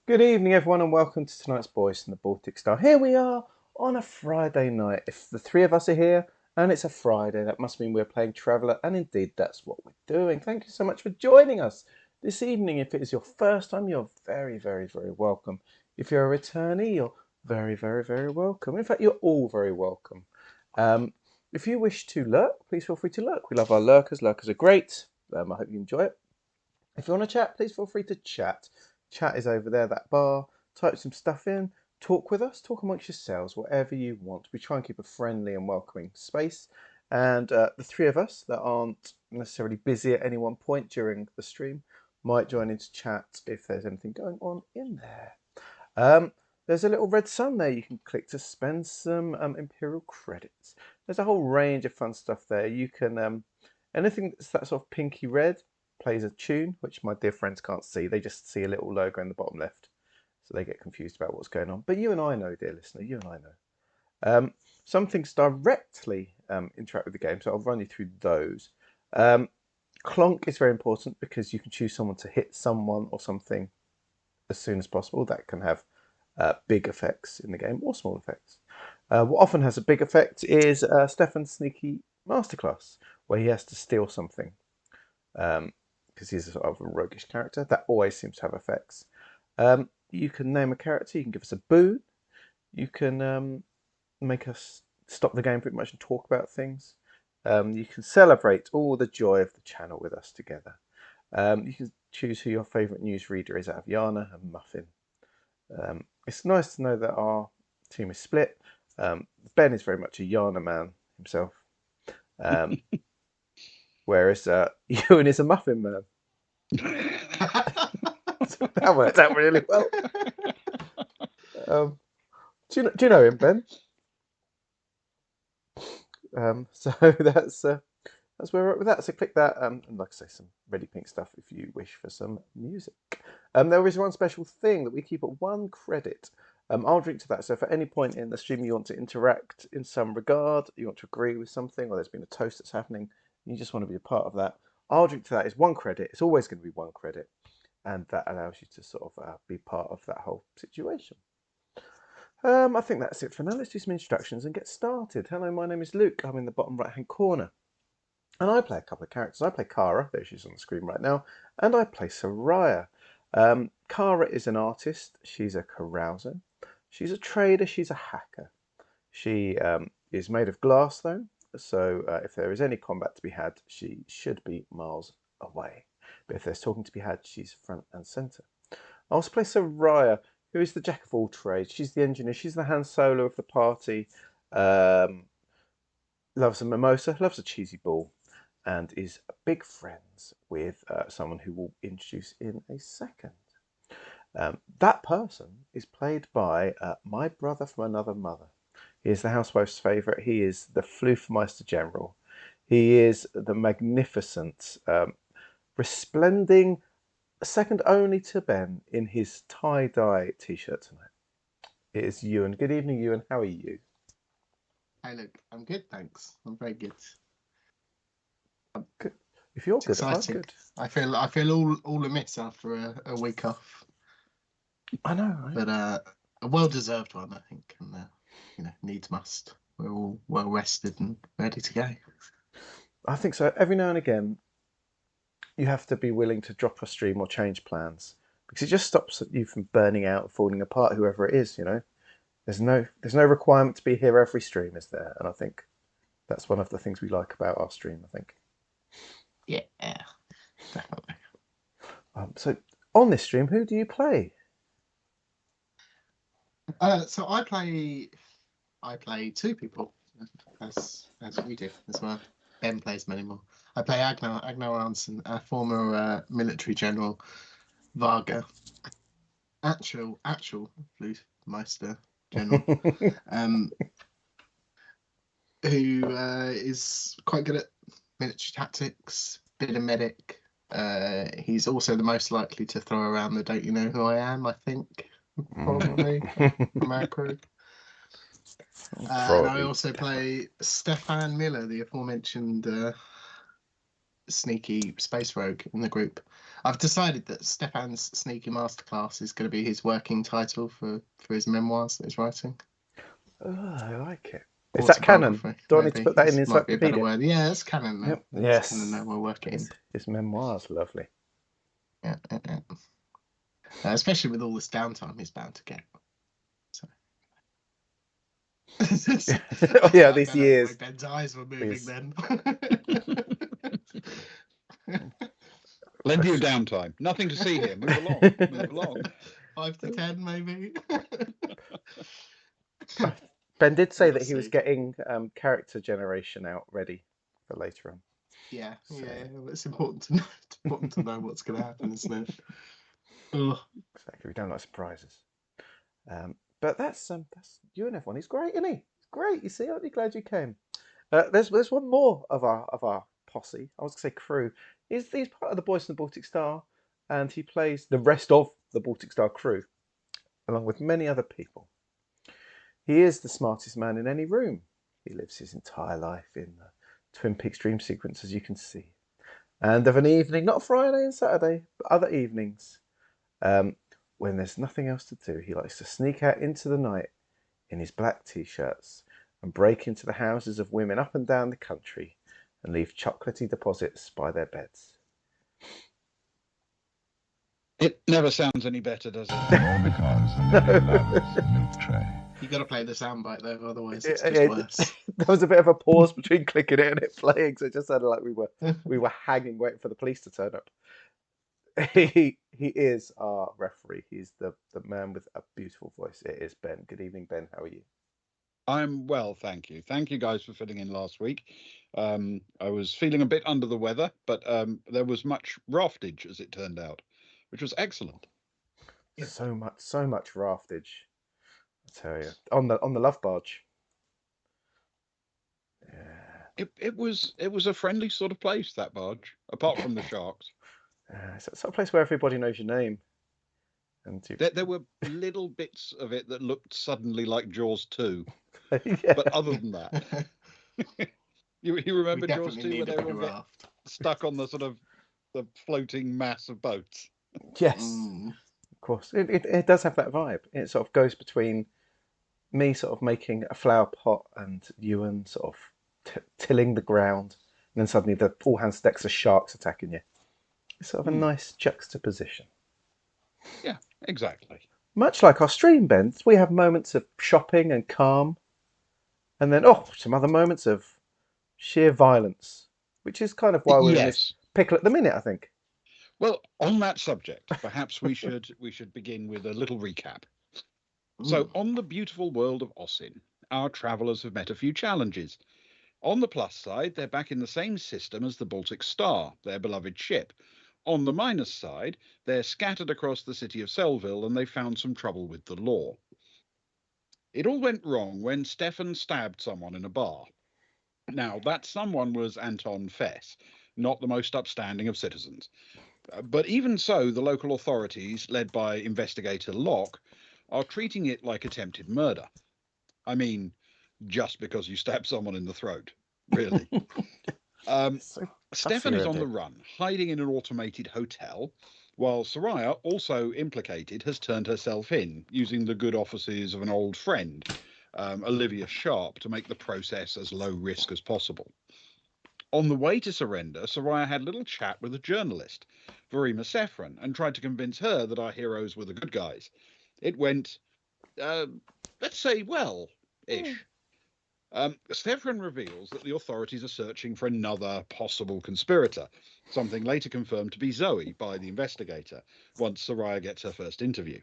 Good evening, everyone, and welcome to tonight's Boys in the Baltic Star. Here we are on a Friday night. If the three of us are here and it's a Friday, that must mean we're playing Traveller, and indeed that's what we're doing. Thank you so much for joining us this evening. If it is your first time, you're very, very, very welcome. If you're a returnee, you're very, very, very welcome. In fact, you're all very welcome. Um, if you wish to lurk, please feel free to lurk. We love our lurkers. Lurkers are great. I hope you enjoy it. If you want to chat, please feel free to chat. Chat is over there, that bar. Type some stuff in. Talk with us. Talk amongst yourselves, whatever you want. We try and keep a friendly and welcoming space. And the three of us that aren't necessarily busy at any one point during the stream might join in to chat if there's anything going on in there. There's a little red sun there you can click to spend some Imperial credits. There's a whole range of fun stuff there. You can, anything that's that sort of pinky red plays a tune, which my dear friends can't see. They just see a little logo in the bottom left. So they get confused about what's going on. But you and I know, dear listener, you and I know. Some things directly interact with the game, so I'll run you through those. Clonk is very important because you can choose someone to hit someone or something as soon as possible. That can have big effects in the game or small effects. What often has a big effect is Stefan's sneaky masterclass, where he has to steal something because he's a sort of a roguish character. That always seems to have effects. You can name a character, you can give us a boon, you can make us stop the game pretty much and talk about things. You can celebrate all the joy of the channel with us together. You can choose who your favourite newsreader is out of Yana and Muffin. It's nice to know that our team is split. Ben is very much a Yana man himself, um, whereas Ewan is a Muffin man. That worked out really well. Do you know him, Ben? So that's where we're at with that. So click that, and like I say, some Ready Pink stuff if you wish for some music. There is one special thing that we keep at 1 credit. I'll drink to that. So if at any point in the stream you want to interact in some regard, you want to agree with something, or there's been a toast that's happening, and you just want to be a part of that, I'll drink to that is 1 credit. It's always going to be 1 credit, and that allows you to sort of be part of that whole situation. I think that's it for now. Let's do some introductions and get started. Hello, my name is Luke. I'm in the bottom right-hand corner. And I play a couple of characters. I play Kara, there she's on the screen right now, and I play Soraya. Kara is an artist. She's a carouser. She's a trader. She's a hacker. She is made of glass, though, so if there is any combat to be had, she should be miles away. But if there's talking to be had, she's front and centre. I also play Soraya, who is the jack of all trades. She's the engineer. She's the Han Solo of the party. Loves a mimosa, loves a cheesy ball, and is big friends with someone who we'll introduce in a second. That person is played by my brother from another mother. He is the housewife's favourite. He is the Floofmeister General. He is the magnificent, resplending, second only to Ben in his tie-dye t-shirt tonight. It is Ewan. Good evening, Ewan. How are you? Hey, look, I'm good, thanks. I'm very good. Good. If you're It's good, if I'm exciting. good. I feel all amiss after a week off, I know, right? but a well-deserved one, I think, and needs must. We're all well rested and ready to go. I think so. Every now and again, you have to be willing to drop a stream or change plans because it just stops you from burning out, falling apart. Whoever it is, there's no requirement to be here every stream, is there? And I think that's one of the things we like about our stream. I think. Yeah, definitely. So on this stream, who do you play? So I play two people, as we do as well. Ben plays many more. I play Agnar Arnson, a former military general, Varga, actual Meister general, who is quite good at military tactics, bit of medic. He's also the most likely to throw around the "Don't you know who I am?" I think probably from our crew. And I also play Stefan Miller, the aforementioned sneaky space rogue in the group. I've decided that Stefan's sneaky masterclass is going to be his working title for his memoirs that he's writing. Oh, I like it. Is that canon? Autobiography, Do I need to maybe. put that in the Might be a better encyclopedia? word. Yeah, it's canon now. Yep. It's Yes. canon now. We'll work it in. His memoirs, lovely. Yeah. Especially with all this downtime he's bound to get. So. Oh, yeah, these years. Ben's eyes were moving then. Plenty of downtime. Nothing to see here. Move along. Move along. 5 to 10, maybe. Ben did say We'll that he was see. getting character generation out ready for later on. Yeah, So- yeah. Well, it's important to know. It's important to know what's going to happen, isn't it? Ugh. Exactly. We don't like surprises. But that's you and everyone. He's great, isn't he? He's great. You see, aren't you glad you came? There's one more of our posse. I was going to say crew. He's part of the Boys in the Baltic Star, and he plays the rest of the Baltic Star crew, along with many other people. He is the smartest man in any room. He lives his entire life in the Twin Peaks dream sequence, as you can see. And of an evening, not Friday and Saturday, but other evenings, when there's nothing else to do, he likes to sneak out into the night in his black t-shirts and break into the houses of women up and down the country and leave chocolatey deposits by their beds. It never sounds any better, does it? All because the lady loves a milk tray. You got to play the soundbite though, otherwise it's It- just it- worse. There was a bit of a pause between clicking it and it playing, so it just sounded like we were hanging, waiting for the police to turn up. He is our referee. He's the man with a beautiful voice. It is Ben. Good evening, Ben. How are you? I'm well, thank you. Thank you guys for filling in last week. I was feeling a bit under the weather, but there was much raftage, as it turned out, which was excellent. Yep. So much raftage. I tell you, on the love barge. Yeah. It was a friendly sort of place, that barge, apart from the sharks. It's a sort of place where everybody knows your name. And There were little bits of it that looked suddenly like Jaws 2, yeah. but other than that, you remember We Jaws definitely 2 need where a they bigger were raft. stuck on the sort of the floating mass of boats? Yes, Mm. of course. It does have that vibe. It sort of goes between me sort of making a flower pot and Ewan sort of tilling the ground, and then suddenly the all hands decks of sharks attacking you. It's sort of a nice juxtaposition. Yeah, exactly. Much like our stream, Ben, we have moments of shopping and calm, and then some other moments of sheer violence, which is kind of why we're in this Yes. pickle at the minute, I think. Well, on that subject, perhaps we should begin with a little recap. So, on the beautiful world of Osin, our travellers have met a few challenges. On the plus side, they're back in the same system as the Baltic Star, their beloved ship. On the minus side, they're scattered across the city of Selville and they found some trouble with the law. It all went wrong when Stefan stabbed someone in a bar. Now, that someone was Anton Fess, not the most upstanding of citizens. But even so, the local authorities, led by investigator Locke, are treating it like attempted murder. I mean, just because you stab someone in the throat, really. So Stefan is on the around run, hiding in an automated hotel, while Soraya, also implicated, has turned herself in, using the good offices of an old friend, Olivia Sharp, to make the process as low risk as possible. On the way to surrender, Soraya had a little chat with a journalist, Verima Sefran, and tried to convince her that our heroes were the good guys. It went, let's say, well-ish. Stefan reveals that the authorities are searching for another possible conspirator, something later confirmed to be Zoe by the investigator, once Soraya gets her first interview.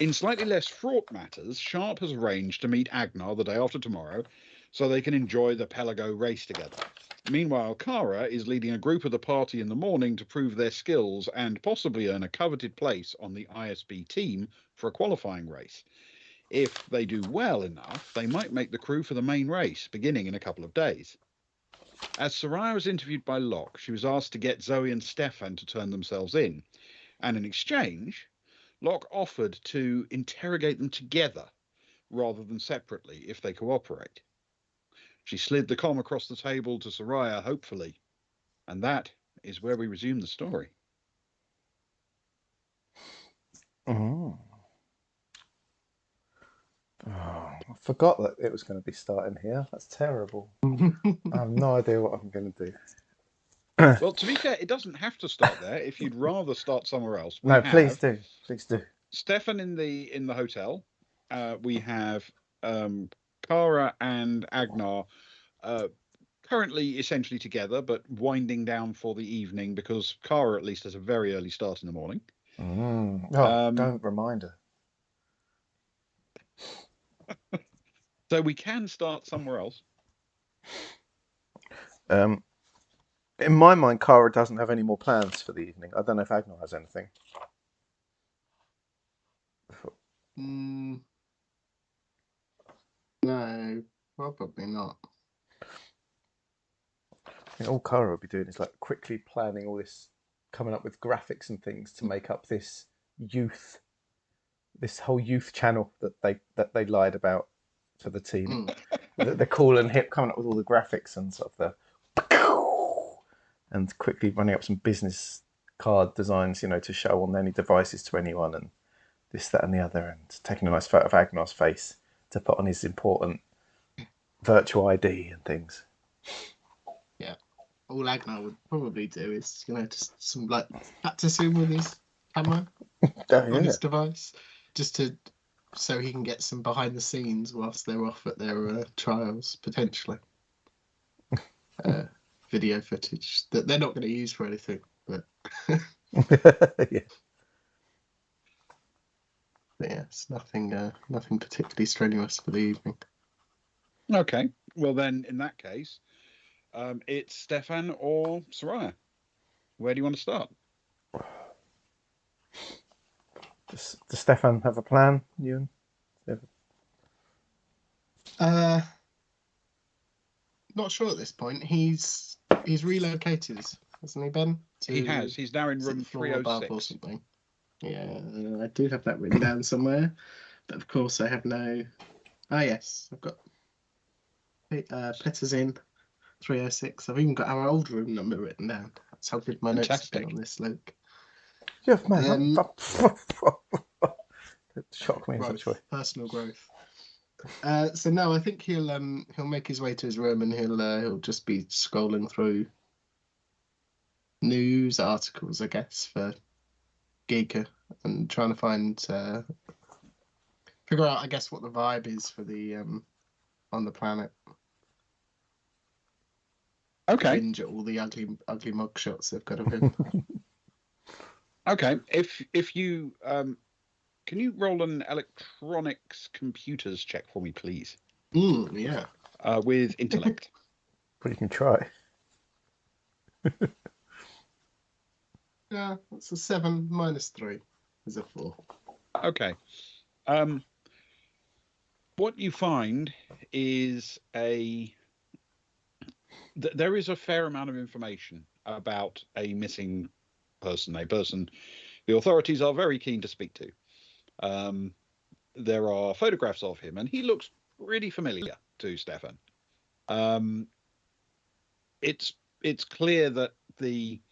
In slightly less fraught matters, Sharp has arranged to meet Agnar the day after tomorrow so they can enjoy the Pelago race together. Meanwhile, Kara is leading a group of the party in the morning to prove their skills and possibly earn a coveted place on the ISB team for a qualifying race. If they do well enough, they might make the crew for the main race, beginning in a couple of days. As Soraya was interviewed by Locke, she was asked to get Zoe and Stefan to turn themselves in, and in exchange, Locke offered to interrogate them together rather than separately if they cooperate. She slid the comm across the table to Soraya hopefully. And that is where we resume the story. Mm. Oh, I forgot that it was going to be starting here. That's terrible. I have no idea what I'm going to do. Well, to be fair, it doesn't have to start there. If you'd rather start somewhere else, we No, please have do. Please do. Stefan in the hotel. We have Kara and Agnar currently essentially together, but winding down for the evening because Kara at least has a very early start in the morning. Oh, don't remind her. So we can start somewhere else. In my mind, Kara doesn't have any more plans for the evening. I don't know if Agnar has anything. No, probably not. I think all Kara will be doing is like quickly planning all this, coming up with graphics and things to make up this whole youth channel that they lied about to the team. They're cool and hip, coming up with all the graphics and sort of and quickly running up some business card designs, to show on any devices to anyone, and this, that, and the other, and taking a nice photo of Agnar's face to put on his important virtual ID and things. Yeah, all Agnar would probably do is, just some like practicing with his camera on his device, just so he can get some behind the scenes whilst they're off at their trials potentially. Video footage that they're not going to use for anything, but Yeah. But yeah, it's nothing particularly strenuous for the evening. Okay, well then, in that case, it's Stefan or Soraya. Where do you want to start? Does Stefan have a plan, Ewan? Not sure at this point. He's relocated, hasn't he, Ben? He has. He's now in room 306 or something. Yeah, I do have that written down somewhere, but of course I have no. Ah, yes, I've got Petter's in 306. I've even got our old room number written down. That's how good my notes have been on this, Luke. Yeah, mate. Shock me in such a way. Personal growth. So no, I think he'll make his way to his room and he'll just be scrolling through news articles, I guess, for Giikur and trying to figure out, I guess, what the vibe is for the on the planet. Okay. Binge at all the ugly mug shots they've got of him. Okay. If you can you roll an electronics computers check for me, please? Yeah. With intellect. But you can try. Yeah, that's a 7 minus 3 is a 4. Okay. What you find is there is a fair amount of information about a missing person, a person the authorities are very keen to speak to. There are photographs of him, and he looks really familiar to Stefan. It's clear that the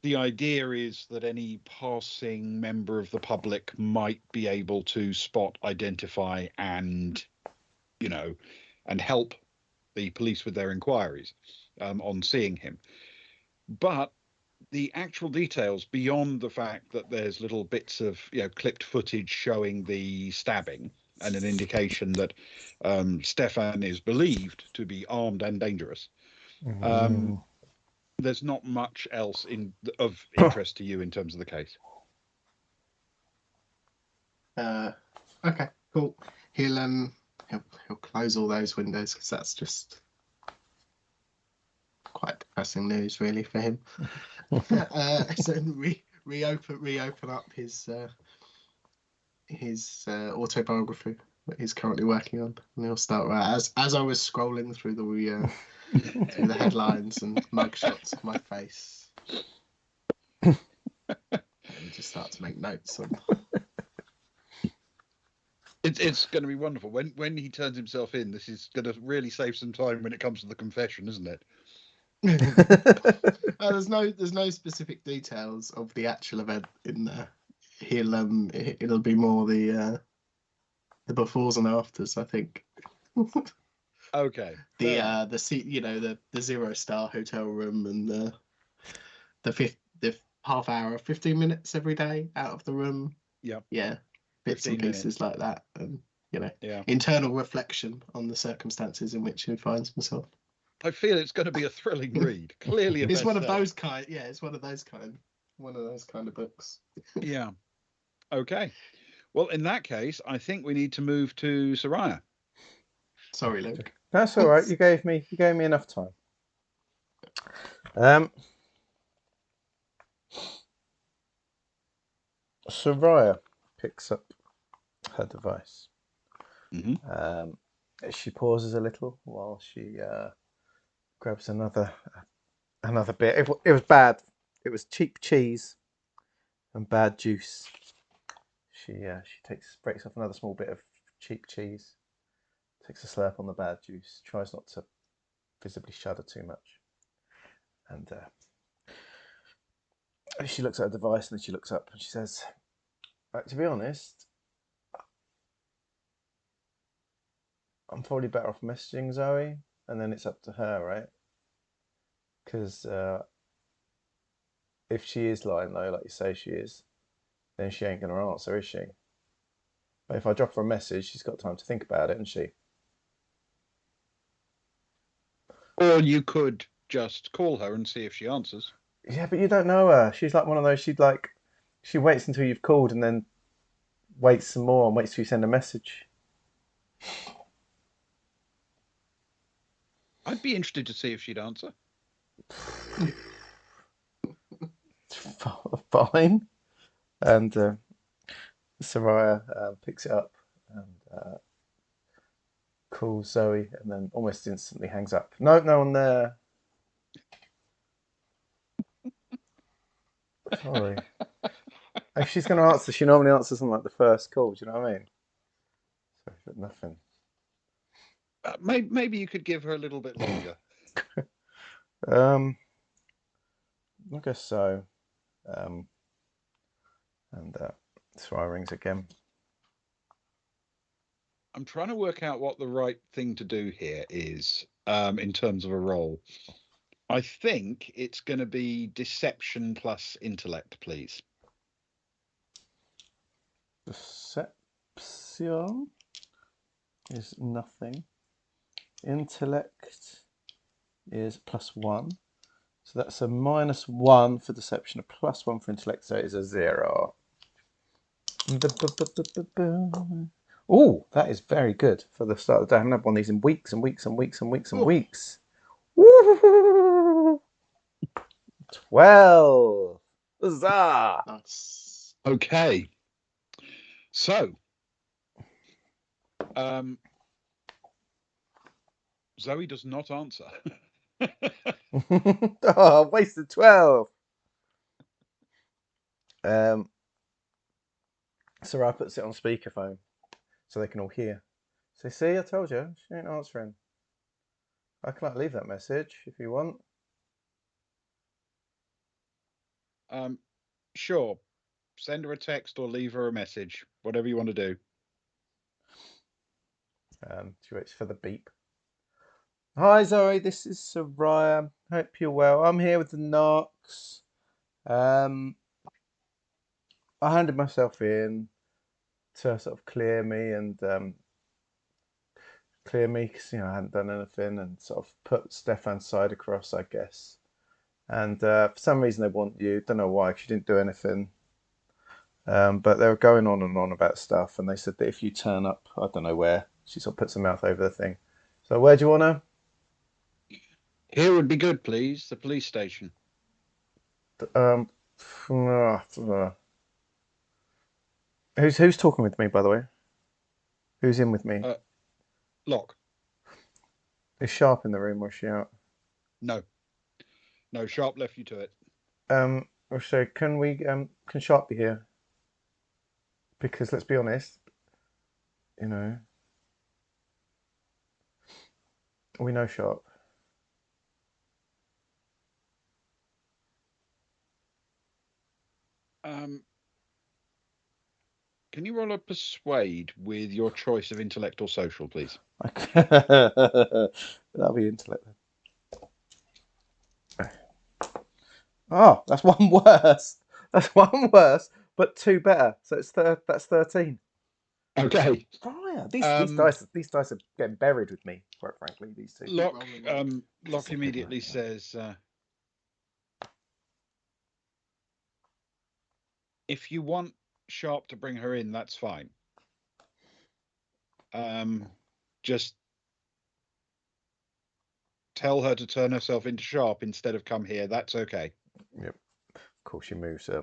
idea is that any passing member of the public might be able to spot, identify, and help the police with their inquiries on seeing him. But the actual details, beyond the fact that there's little bits of clipped footage showing the stabbing and an indication that Stefan is believed to be armed and dangerous, there's not much else of interest to you in terms of the case. Okay, cool. He'll close all those windows because that's just quite depressing news, really, for him. So reopen up his autobiography that he's currently working on, and he'll start as I was scrolling through the headlines and mugshots of my face, and just start to make notes on. It's going to be wonderful when he turns himself in. This is going to really save some time when it comes to the confession, isn't it? There's no specific details of the actual event in there. It'll be more the befores and afters, I think. Okay. fair enough. The seat, the 0-star hotel room and the half hour, 15 minutes every day out of the room. Yep. Yeah, bits and 15 pieces like that, and Yeah. internal reflection on the circumstances in which he finds himself. I feel it's going to be a thrilling read. Clearly a It's one of bestseller. those kind. Yeah, it's one of those kind of books. Yeah. Okay. Well, in that case, I think we need to move to Soraya. Sorry, Luke. That's all right. You gave me enough time. Soraya picks up her device. Mm-hmm. She pauses a little while she grabs another bit. It was bad. It was cheap cheese and bad juice. She breaks off another small bit of cheap cheese, takes a slurp on the bad juice, tries not to visibly shudder too much, and she looks at her device and then she looks up and she says, "To be honest, I'm probably better off messaging Zoe, and then it's up to her, right? Because if she is lying low, like you say she is, then she ain't going to answer, is she? But if I drop her a message, she's got time to think about it, hasn't she?" Or you could just call her and see if she answers. Yeah, but you don't know her. She's like one of those. She waits until you've called and then waits some more and waits till you send a message. I'd be interested to see if she'd answer. Fine. And Soraya picks it up and calls Zoe and then almost instantly hangs up. No one there. Sorry. If she's going to answer, she normally answers on like the first call. Do you know what I mean? Sorry, but nothing. Maybe you could give her a little bit longer. I guess so. And Soraya rings again. I'm trying to work out what the right thing to do here is in terms of a role. I think it's going to be deception plus intellect, please. Deception is nothing. Intellect is +1. So that's a -1 for deception, a +1 for intellect, so it is a 0. Oh, that is very good for the start of the day. I haven't had one of these in weeks and weeks and weeks and weeks and weeks. Woo! 12. Huzzah! Nice. Okay. So, Zoe does not answer. Oh, wasted 12. Sarai puts it on speakerphone so they can all hear. So see, I told you, she ain't answering. I can leave that message if you want. Sure. Send her a text or leave her a message. Whatever you want to do. She waits for the beep. Hi Zoe, this is Soraya. Hope you're well. I'm here with the Knox. I handed myself in to sort of clear me because I hadn't done anything, and sort of put Stefan's side across, I guess. And for some reason they want you. Don't know why, because you didn't do anything. But they were going on and on about stuff, and they said that if you turn up, I don't know where. She sort of puts her mouth over the thing. So where do you want her? Here would be good, please. The police station. Who's talking with me, by the way? Who's in with me? Lock. Is Sharp in the room or is she out? No. No, Sharp left you to it. So can Sharp be here? Because let's be honest, we know Sharp. Can you roll a persuade with your choice of intellect or social, please? That'll be intellect then. Oh, that's one worse. That's one worse, but two better. So that's 13. Okay. Fire. These dice are getting buried with me, quite frankly. These two. Locke immediately says, if you want Sharp to bring her in, that's fine. Just tell her to turn herself into Sharp instead of come here. That's okay. Yep. Of course, she removes her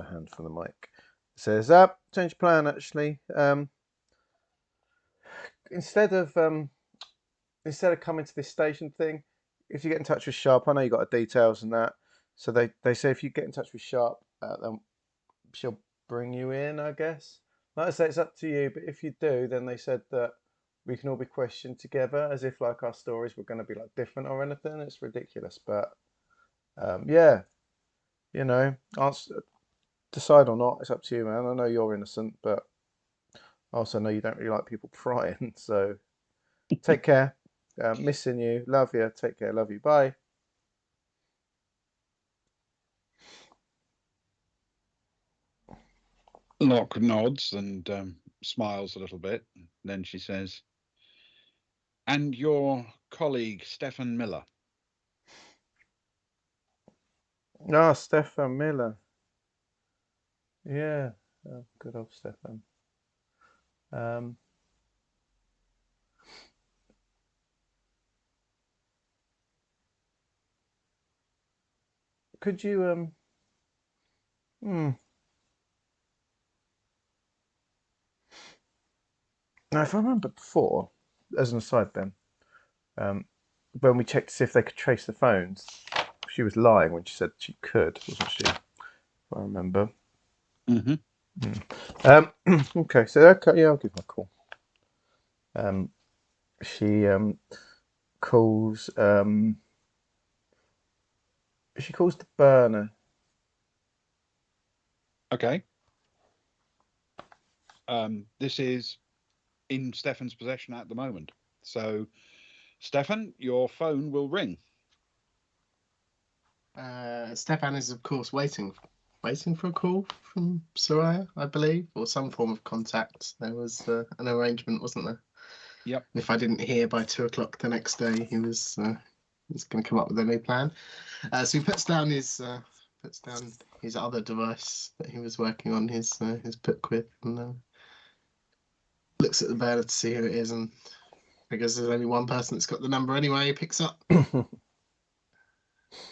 hand from the mic. Says, change plan actually. Instead of coming to this station thing, if you get in touch with Sharp, I know you got the details and that. So they say if you get in touch with Sharp, then she'll bring you in, I guess. Like I say, it's up to you. But if you do, then they said that we can all be questioned together, as if like our stories were going to be like different or anything. It's ridiculous, but yeah, decide or not. It's up to you, man. I know you're innocent, but I also know you don't really like people prying. So take care. Missing you. Love you. Take care. Love you. Bye. Locke nods and smiles a little bit. Then she says, and your colleague, Stefan Miller. Ah, Stefan Miller. Yeah, good old Stefan. Could you Now, if I remember before, as an aside, Ben, when we checked to see if they could trace the phones, she was lying when she said she could, wasn't she? If I remember. Okay, so yeah, I'll give her a call. She calls. She calls the burner. Okay. This is in Stefan's possession at the moment. So, Stefan, your phone will ring. Stefan is, of course, waiting for a call from Soraya, I believe, or some form of contact. There was an arrangement, wasn't there? Yep. If I didn't hear by 2:00 the next day, he was going to come up with a new plan. So he puts down his other device that he was working on, his book with, and looks at the burner to see who it is, and because there's only one person that's got the number anyway, he picks up.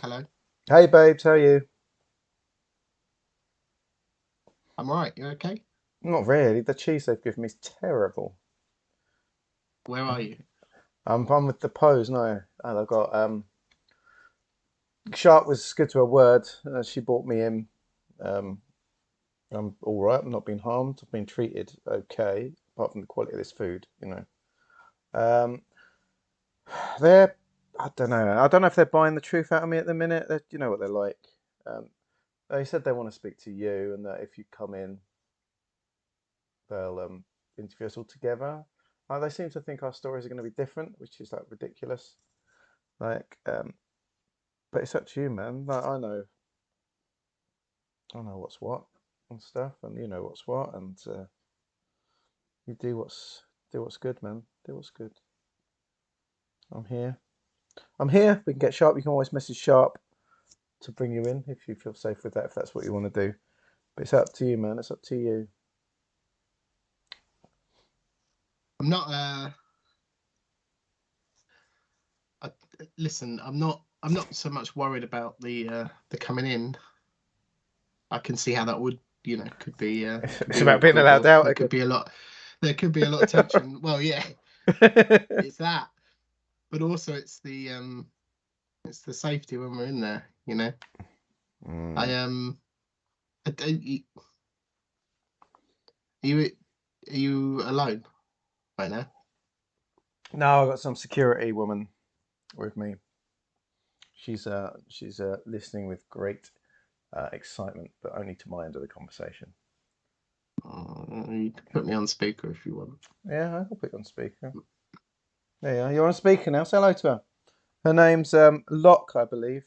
Hello. Hey, babes, how are you? I'm all right. You okay? Not really. The cheese they've given me is terrible. Where are you? I'm with the pose now, and I've got Sharp was good to her word. She brought me in. I'm all right. I'm not being harmed. I've been treated okay, apart from the quality of this food. They're. I don't know. I don't know if they're buying the truth out of me at the minute. You know what they're like. They said they want to speak to you, and that if you come in, they'll interview us all together. They seem to think our stories are going to be different, which is like ridiculous. Like, but it's up to you, man. Like, I know what's what and stuff, and you know what's what, and you do what's good, man. Do what's good. I'm here. We can get Sharp. You can always message Sharp to bring you in if you feel safe with that, if that's what you want to do. But it's up to you, man. It's up to you. I'm not. Listen, I'm not so much worried about the coming in. I can see how that would, could be. It's about being allowed out. There could be a lot of tension. Well, yeah, it's that, but also it's the safety when we're in there. Are you alone right now? No, I've got some security woman with me. She's listening with great excitement, but only to my end of the conversation. You can put me on speaker if you want. Yeah, I'll put you on speaker. There you are. You're on speaker now. Say hello to her. Her name's Locke, I believe.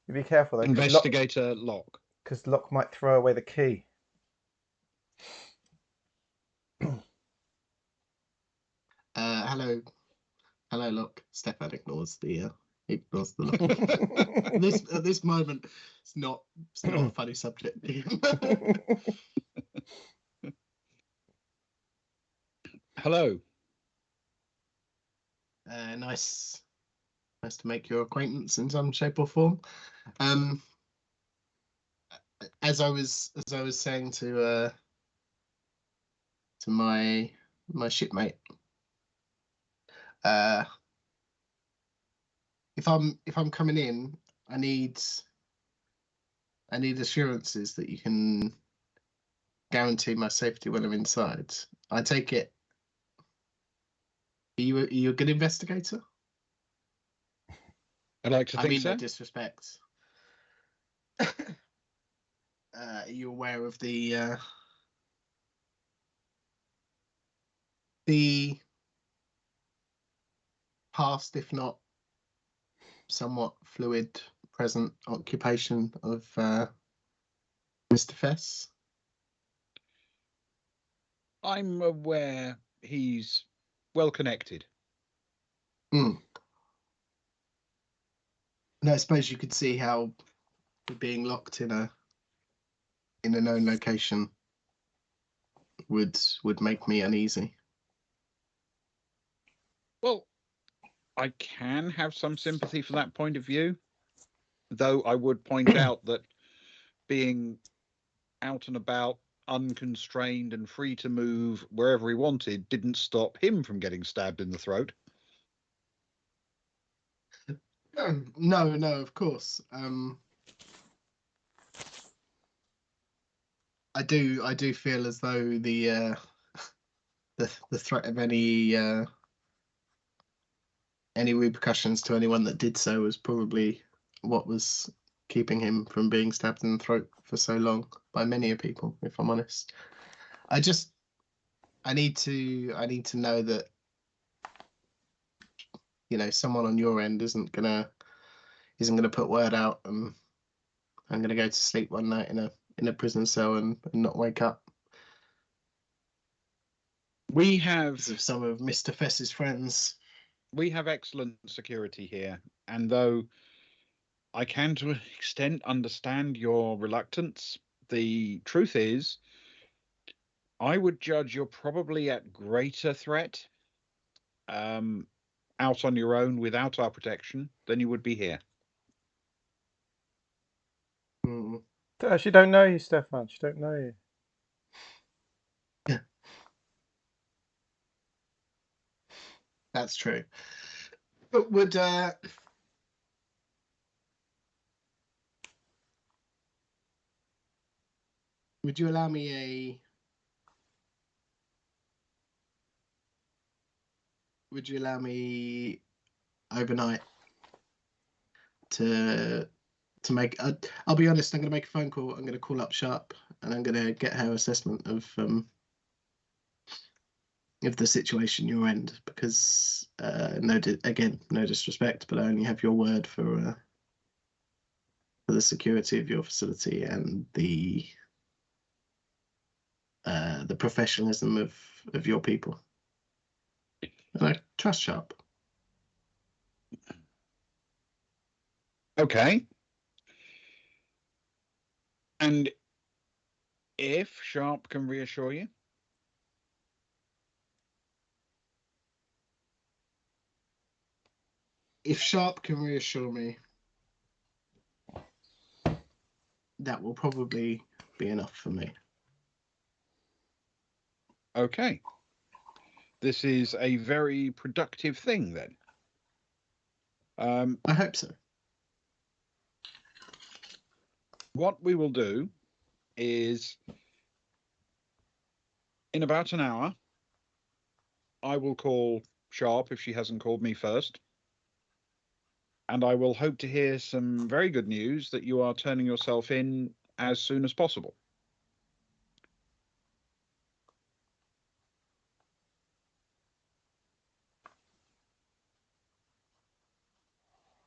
You be careful though, Investigator Locke. because Locke might throw away the key. Hello, Locke. Stefan ignores the look. At this moment, it's not a funny subject. Hello. Nice to make your acquaintance in some shape or form. As I was saying to my shipmate, if I'm coming in, I need assurances that you can guarantee my safety when I'm inside. I take it. Are you a good investigator? I'd like to think mean, so. no disrespect. Are you aware of the past, if not somewhat fluid, present occupation of Mr. Fess? I'm aware he's well connected. And I suppose you could see how being locked in a known location would make me uneasy. Well, I can have some sympathy for that point of view, though I would point out that being out and about, unconstrained and free to move wherever he wanted didn't stop him from getting stabbed in the throat. No, of course. I do feel as though the threat of any repercussions to anyone that did so was probably what was keeping him from being stabbed in the throat for so long by many people, if I'm honest. I need to know that, you know, someone on your end isn't gonna put word out and I'm gonna go to sleep one night in a prison cell and not wake up. We have some of Mr. Fess's friends. We have excellent security here, and though I can to an extent understand your reluctance, the truth is I would judge you're probably at greater threat out on your own without our protection than you would be here. She don't know you, Stefan. She don't know you. Yeah. That's true. But would you allow me overnight to make I'll be honest, I'm going to make a phone call. I'm going to call up Sharp and I'm going to get her assessment of the situation you're in, because no disrespect, but I only have your word for the security of your facility and the professionalism of your people. And I trust Sharp. Okay. And if Sharp can reassure you? If Sharp can reassure me, that will probably be enough for me. Okay. This is a very productive thing then. I hope so. What we will do is, in about an hour, I will call Sharp if she hasn't called me first. And I will hope to hear some very good news that you are turning yourself in as soon as possible.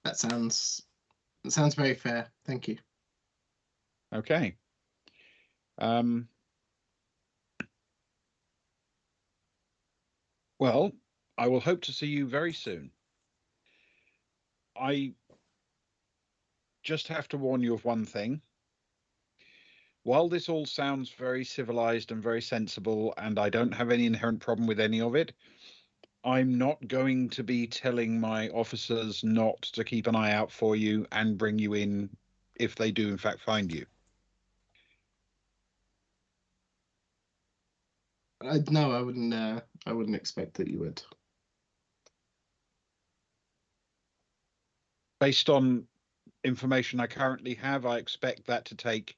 That sounds very fair. Thank you. Okay. Well, I will hope to see you very soon. I just have to warn you of one thing. While this all sounds very civilized and very sensible, and I don't have any inherent problem with any of it, I'm not going to be telling my officers not to keep an eye out for you and bring you in if they do in fact find you. No, I wouldn't. I wouldn't expect that you would. Based on information I currently have, I expect that to take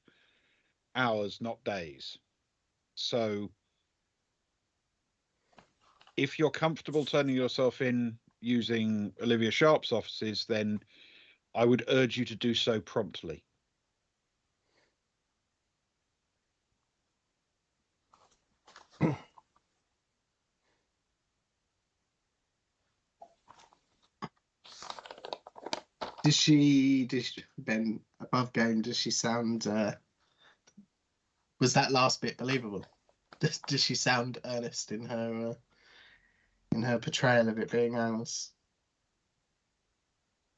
hours, not days. So if you're comfortable turning yourself in using Olivia Sharp's offices, then I would urge you to do so promptly. Does she, Ben, above game, does she sound, was that last bit believable? Does she sound earnest in her portrayal of it being ours?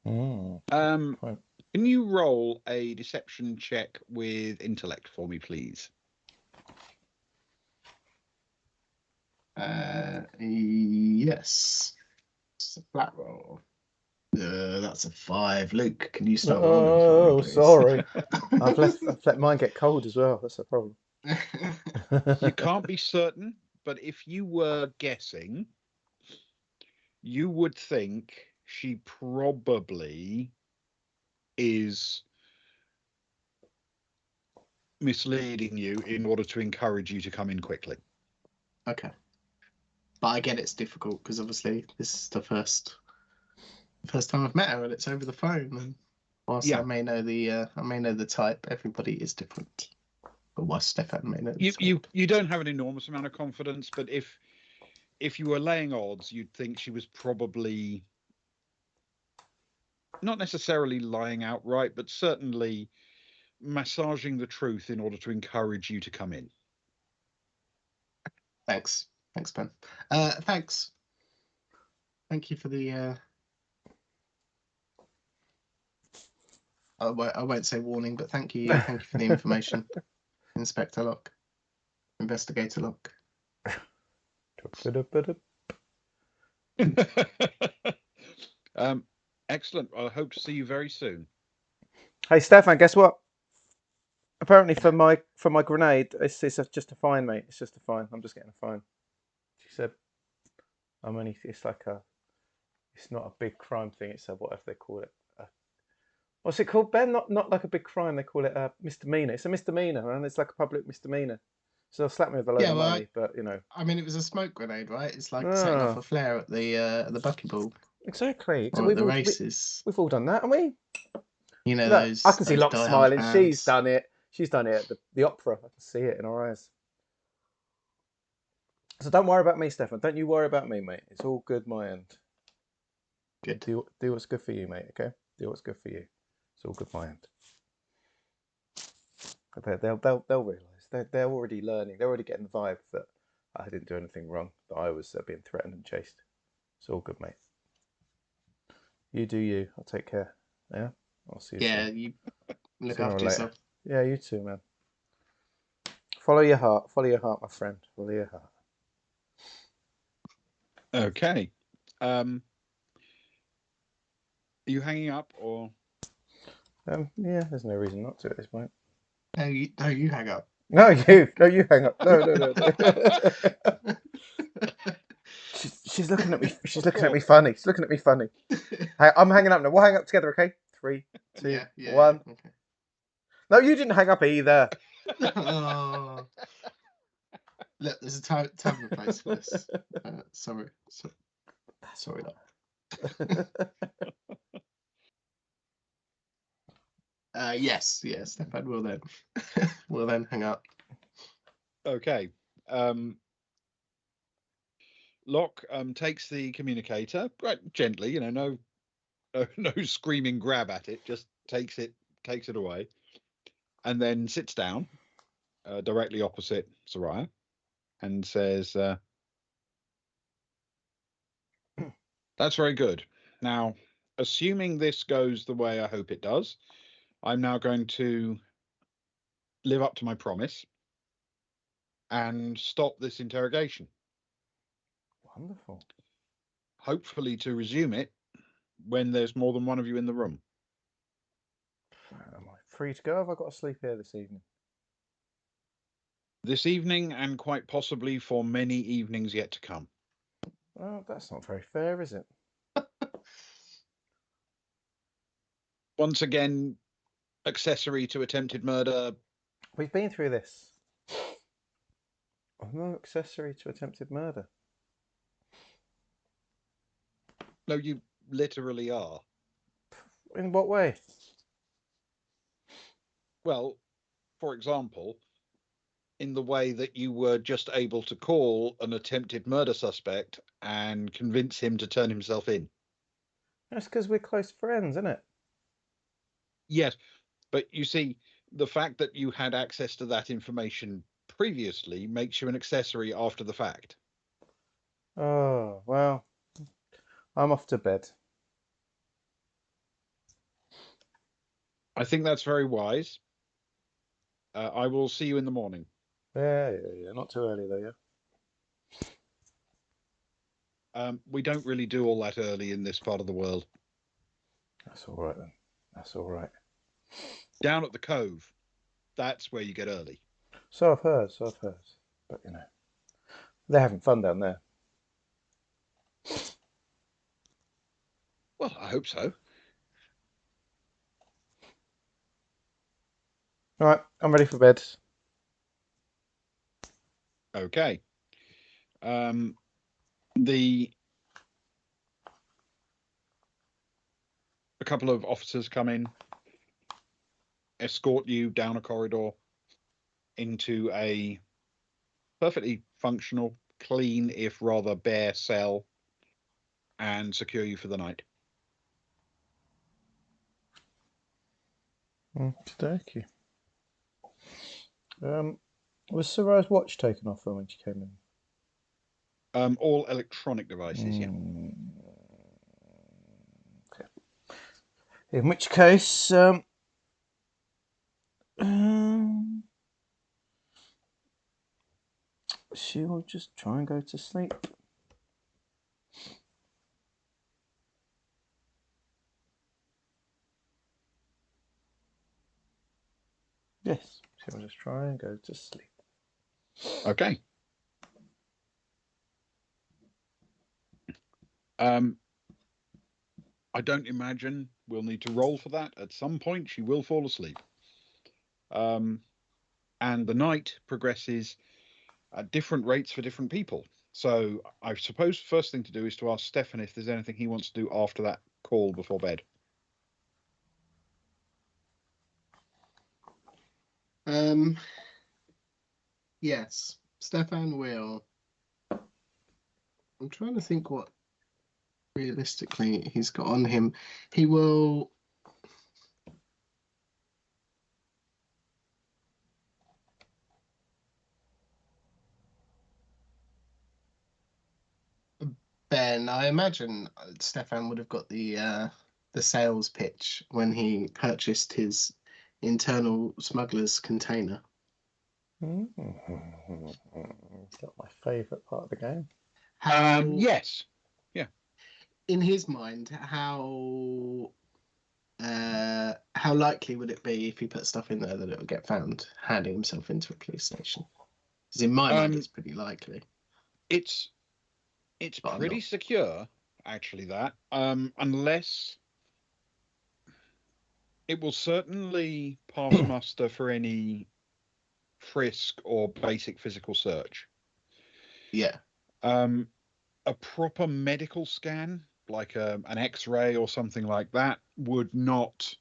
Can you roll a deception check with intellect for me, please? Yes. It's a flat roll. That's a 5. Luke, can you start rolling for Oh, me, please? sorry. I've let mine get cold as well. That's a problem. You can't be certain, but if you were guessing, you would think she probably is misleading you in order to encourage you to come in quickly. Okay. But I get it's difficult because obviously this is the first time I've met her and it's over the phone. And whilst Yeah. I may know the type, everybody is different. But whilst Stefan may know the type. You don't have an enormous amount of confidence, but if you were laying odds, you'd think she was probably not necessarily lying outright, but certainly massaging the truth in order to encourage you to come in. Thanks, Ben. Thanks. Thank you for the. I won't say warning, but thank you for the information, Inspector Locke, Investigator Locke. Excellent. I hope to see you very soon. Hey, Stefan, guess what? Apparently, for my grenade, it's just a fine, mate. It's just a fine. I'm just getting a fine. She said, it's not a big crime thing. It's a, whatever they call it. What's it called, Ben? Not like a big crime. They call it a misdemeanor. It's a misdemeanor, and it's like a public misdemeanor. So they'll slap me with a load of money, but you know. I mean, it was a smoke grenade, right? It's like setting off a flare at the buckyball. Exactly. Or at the races. We've all done that, haven't we? You know, look, I can see Locke smiling. Fans. She's done it. She's done it at the opera. I can see it in her eyes. So don't worry about me, Stefan. Don't you worry about me, mate. It's all good, my end. Good. Do what's good for you, mate. Okay. Do what's good for you. It's all good, my end. They'll realise. They're already learning. They're already getting the vibe that I didn't do anything wrong. That I was being threatened and chased. It's all good, mate. You do you. I'll take care. Yeah. I'll see you. Yeah, soon. you look after yourself. Yeah, you too, man. Follow your heart. Follow your heart, my friend. Follow your heart. Okay. Are you hanging up or? Yeah, there's no reason not to at this point. No, you hang up. No, you hang up. No. She's looking at me. She's looking at me funny. She's looking at me funny. Hey, I'm hanging up now. We'll hang up together, okay? 3, 2, 1. Okay. No, you didn't hang up either. Oh. Look, there's a time and a place for this. Sorry. Yes, Stefan will then will then hang up. Okay. Locke takes the communicator quite gently, no screaming grab at it, just takes it away, and then sits down directly opposite Soraya and says, "That's very good. Now, assuming this goes the way I hope it does, I'm now going to live up to my promise and stop this interrogation. Wonderful. Hopefully to resume it when there's more than one of you in the room. Am I free to go? Have I got to sleep here this evening? This evening, and quite possibly for many evenings yet to come." Well, that's not very fair, is it? Once again, accessory to attempted murder. We've been through this. I'm no accessory to attempted murder. No, you literally are. In what way? Well, for example, in the way that you were just able to call an attempted murder suspect and convince him to turn himself in. That's because we're close friends, isn't it? Yes, but you see, the fact that you had access to that information previously makes you an accessory after the fact. Oh, well, I'm off to bed. I think that's very wise. I will see you in the morning. Yeah. Not too early, though, yeah? We don't really do all that early in this part of the world. That's all right, then. That's all right. Down at the Cove, that's where you get early. So I've heard. But, they're having fun down there. Well, I hope so. All right, I'm ready for bed. Okay. A couple of officers come in, escort you down a corridor into a perfectly functional, clean, if rather bare cell, and secure you for the night. Okey-dokey. Was Soraya's watch taken off her when she came in? All electronic devices, yeah. Okay. In which case, she will just try and go to sleep. Yes, she will just try and go to sleep. Okay. I don't imagine we'll need to roll for that. At some point, she will fall asleep. And the night progresses at different rates for different people. So I suppose the first thing to do is to ask Stefan if there's anything he wants to do after that call before bed. Yes, Stefan will. I'm trying to think what realistically he's got on him. He will. Ben, I imagine Stefan would have got the sales pitch when he purchased his internal smuggler's container. Got my favourite part of the game. Yes. Yeah. In his mind, how likely would it be if he put stuff in there that it would get found handing himself into a police station? Because in my mind, it's pretty likely. It's pretty secure, actually, that. Unless it will certainly pass muster for any frisk or basic physical search. Yeah. A proper medical scan, like an X-ray or something like that, would not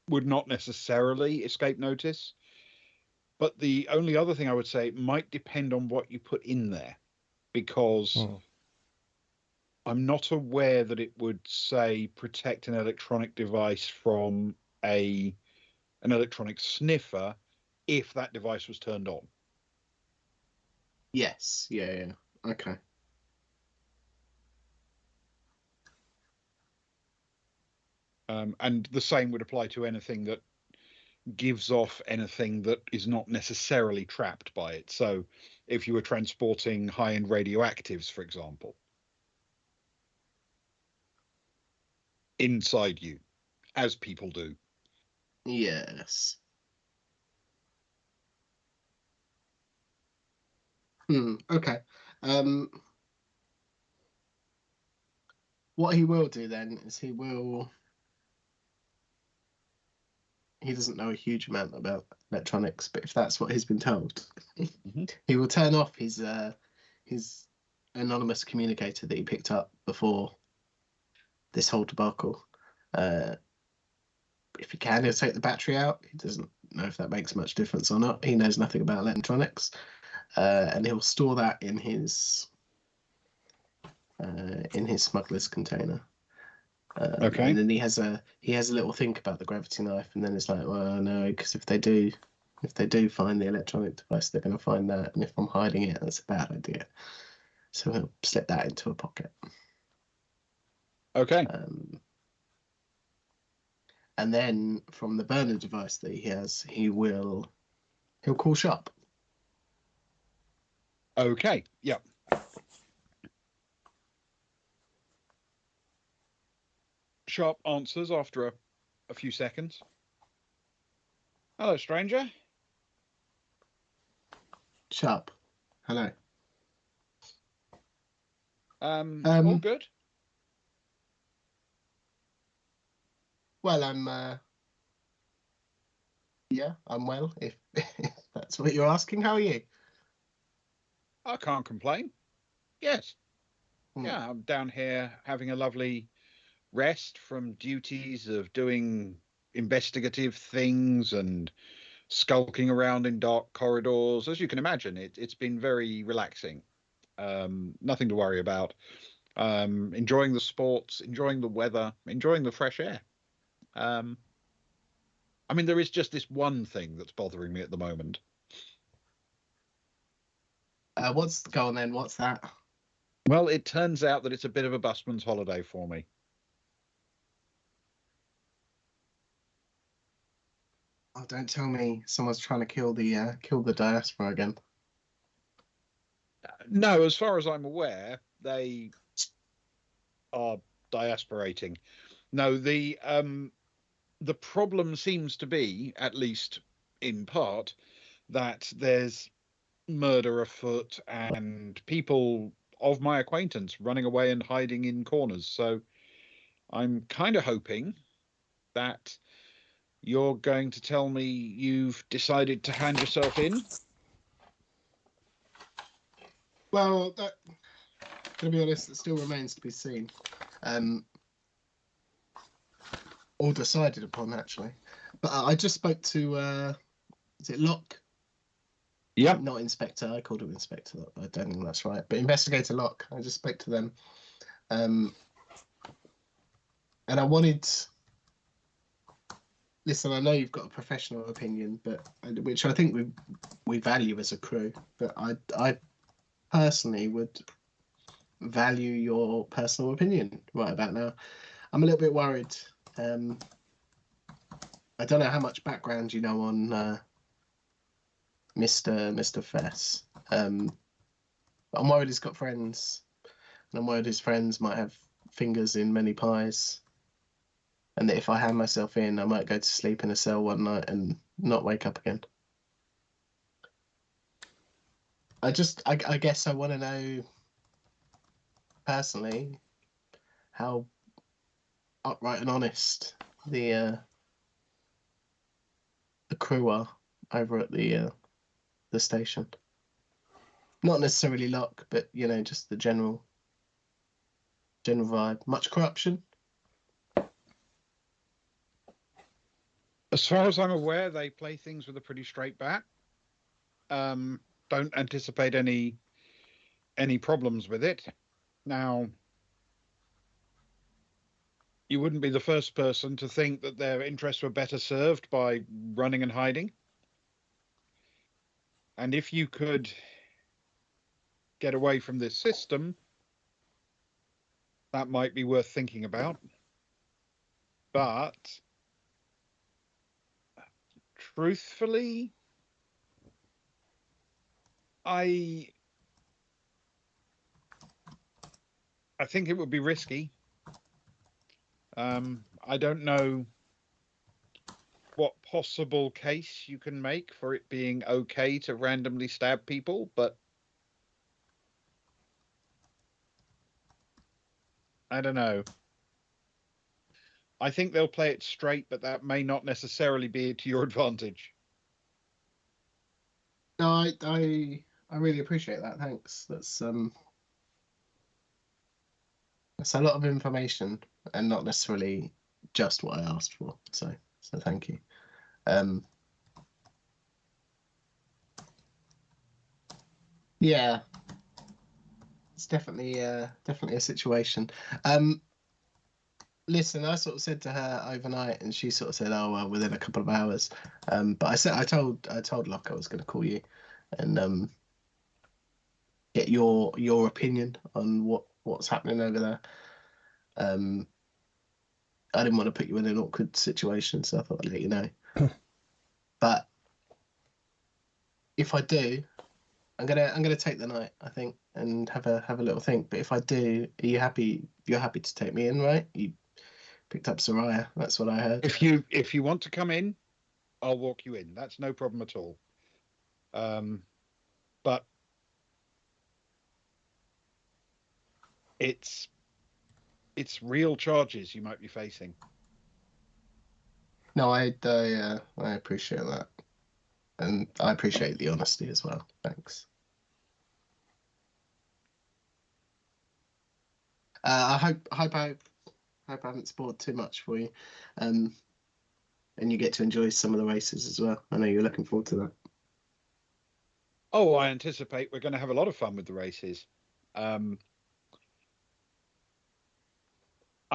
would not necessarily escape notice. But the only other thing I would say might depend on what you put in there, because I'm not aware that it would say protect an electronic device from an electronic sniffer if that device was turned on. Yes. Yeah. Okay. And the same would apply to anything that gives off anything that is not necessarily trapped by it. So if you were transporting high-end radioactives, for example, inside you, as people do. Yes. Okay. What he will do then is he doesn't know a huge amount about electronics, but if that's what he's been told, he will turn off his anonymous communicator that he picked up before this whole debacle. If he can, he'll take the battery out. He doesn't know if that makes much difference or not. He knows nothing about electronics, and he'll store that in his smuggler's container. Okay. And then he has a little think about the gravity knife, and then it's like, well, no, because if they do find the electronic device, they're going to find that, and if I'm hiding it, that's a bad idea. So he'll slip that into a pocket. Okay. And then from the burner device that he has, he'll call Sharp. Okay. Yep. Sharp answers after a few seconds. Hello, stranger. Sharp. Hello. All good? Well, I'm well, if that's what you're asking. How are you? I can't complain. Yes. Yeah, I'm down here having a lovely rest from duties of doing investigative things and skulking around in dark corridors. As you can imagine, it's been very relaxing. Nothing to worry about. Enjoying the sports, enjoying the weather, enjoying the fresh air. I mean, there is just this one thing that's bothering me at the moment. Go on then? What's that? Well, it turns out that it's a bit of a busman's holiday for me. Oh, don't tell me someone's trying to kill the diaspora again. No, as far as I'm aware, they are diasporating. No, the problem seems to be, at least in part, that there's murder afoot and people of my acquaintance running away and hiding in corners. So I'm kind of hoping that you're going to tell me you've decided to hand yourself in. Well, to be honest, it still remains to be seen. Or decided upon, actually. But I just spoke to, is it Locke? Yep. Not Inspector. I called him Inspector. I don't think that's right. But Investigator Locke. I just spoke to them. And I wanted... Listen, I know you've got a professional opinion, but which I think we value as a crew. But I personally would value your personal opinion right about now. I'm a little bit worried. I don't know how much background you know on Mr. Fess. But I'm worried he's got friends, and I'm worried his friends might have fingers in many pies, and that if I hand myself in, I might go to sleep in a cell one night and not wake up again. I guess I want to know personally how upright and honest the crew are over at the station. Not necessarily Locke, but just the general vibe. Much corruption? As far as I'm aware, they play things with a pretty straight bat. Don't anticipate any problems with it. Now, you wouldn't be the first person to think that their interests were better served by running and hiding. And if you could get away from this system, that might be worth thinking about. But truthfully, I think it would be risky. I don't know what possible case you can make for it being okay to randomly stab people, but I don't know. I think they'll play it straight, but that may not necessarily be to your advantage. No, I really appreciate that. Thanks. That's a lot of information and not necessarily just what I asked for. So thank you. Yeah, it's definitely a situation. Listen, I sort of said to her overnight, and she sort of said, "Oh well, within a couple of hours." But I told Locke I was going to call you, and get your opinion on what's happening over there. I didn't want to put you in an awkward situation, so I thought I'd let you know. But if I do, I'm gonna take the night, I think, and have a little think. But if I do, are you happy? You're happy to take me in, right? You picked up Soraya. That's what I heard. If you want to come in, I'll walk you in. That's no problem at all. But it's real charges you might be facing. No, I appreciate that, and I appreciate the honesty as well. Thanks. I hope I haven't spoiled too much for you, and you get to enjoy some of the races as well. I know you're looking forward to that. Oh, I anticipate we're going to have a lot of fun with the races. I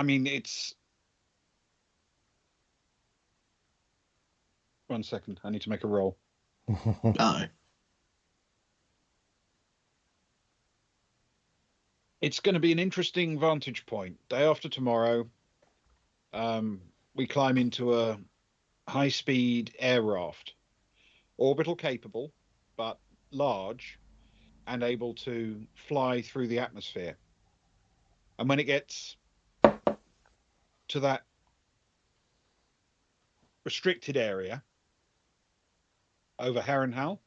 mean, it's... One second, I need to make a roll. Oh. It's going to be an interesting vantage point. Day after tomorrow, we climb into a high-speed air raft, orbital capable, but large and able to fly through the atmosphere. And when it gets to that restricted area over Harrenhal,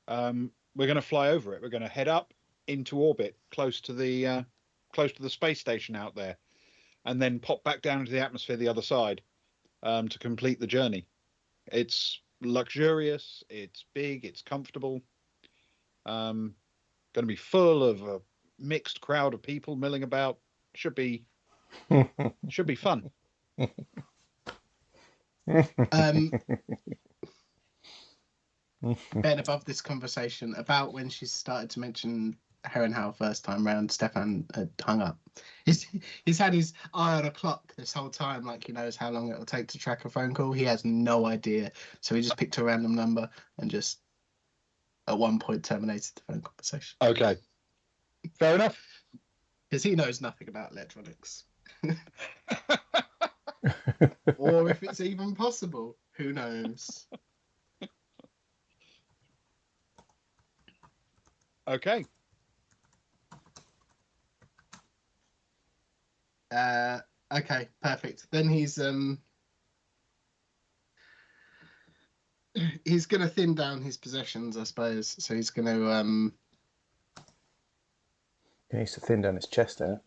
we're going to fly over it. We're going to head up into orbit close to the space station out there, and then pop back down into the atmosphere the other side to complete the journey. It's luxurious, it's big, it's comfortable. Going to be full of a mixed crowd of people milling about. Should be fun. Ben, above this conversation, about when she started to mention Herrenhau first time round, Stefan had hung up. He's had his eye on a clock this whole time, like he knows how long it will take to track a phone call. He has no idea. So he just picked a random number and just at one point terminated the phone conversation. Okay. Fair enough. Because he knows nothing about electronics. Or if it's even possible. Who knows? Okay. Okay, perfect. Then he's gonna thin down his possessions, I suppose. So he's gonna He needs to thin down his chest there.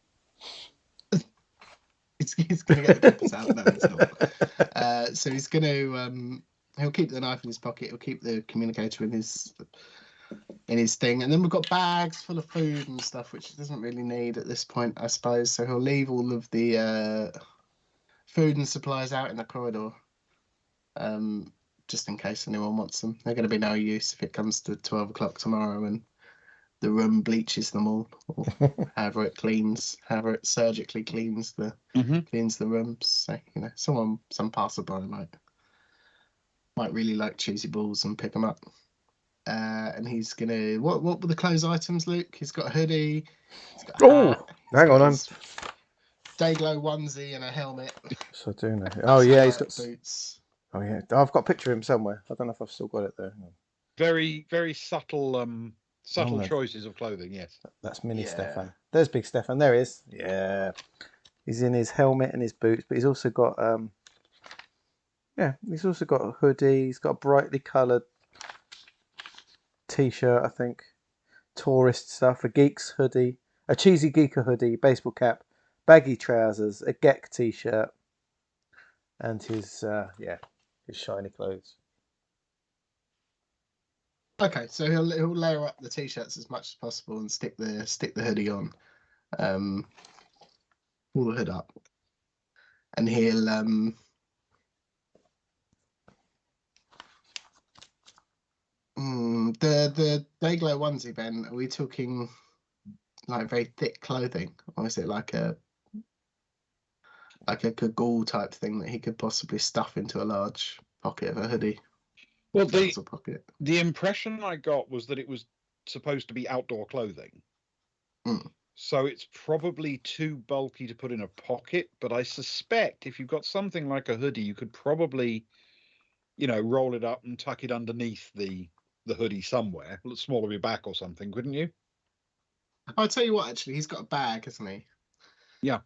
he's gonna get the compass out. No, he's not. So he's gonna he'll keep the knife in his pocket. He'll keep the communicator in his thing, and then we've got bags full of food and stuff, which he doesn't really need at this point, I suppose. So he'll leave all of the food and supplies out in the corridor. just in case anyone wants them. They're going to be no use if it comes to 12 o'clock tomorrow and the room bleaches them all, or however it surgically cleans the rooms. So, some passerby might really like cheesy balls and pick them up. And he's gonna what were the clothes items, Luke? He's got a hoodie. He's got a hat. Hang on, I'm Dayglow onesie and a helmet. So I do know. Oh yeah, he's got boots. Oh yeah, I've got a picture of him somewhere. I don't know if I've still got it there. Very, very subtle choices of clothing. Yes, that's mini Stefan. There's big Stefan. There he is. Yeah, he's in his helmet and his boots, but he's also got he's also got a hoodie. He's got a brightly coloured t-shirt, I think, tourist stuff, a geek's hoodie, a cheesy Giikur hoodie, baseball cap, baggy trousers, a Gek t-shirt, and his shiny clothes. Okay, so he'll layer up the t-shirts as much as possible and stick the hoodie on, pull the hood up, and he'll the Dayglow onesie. Ben, are we talking like very thick clothing, or is it like a Giikur type thing that he could possibly stuff into a large pocket of a hoodie? Well, pocket. The impression I got was that it was supposed to be outdoor clothing. So it's probably too bulky to put in a pocket, but I suspect if you've got something like a hoodie, you could probably, roll it up and tuck it underneath the hoodie somewhere, a little small of your back or something, couldn't you? I'll tell you what, actually, he's got a bag, hasn't he? Yeah.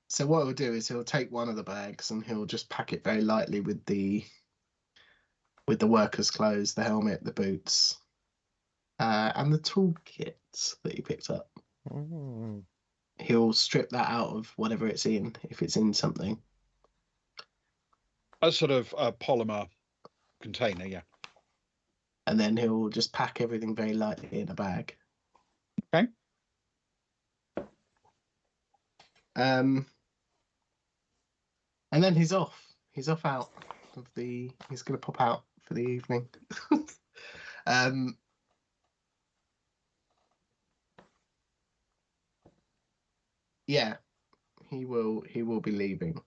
So what he'll do is he'll take one of the bags and he'll just pack it very lightly with the workers' clothes, the helmet, the boots, and the toolkit that he picked up. He'll strip that out of whatever it's in, if it's in something. A sort of polymer container, yeah. And then he'll just pack everything very lightly in a bag. Okay. And then he's off. He's off out of the. He's going to pop out for the evening. Yeah, he will. He will be leaving.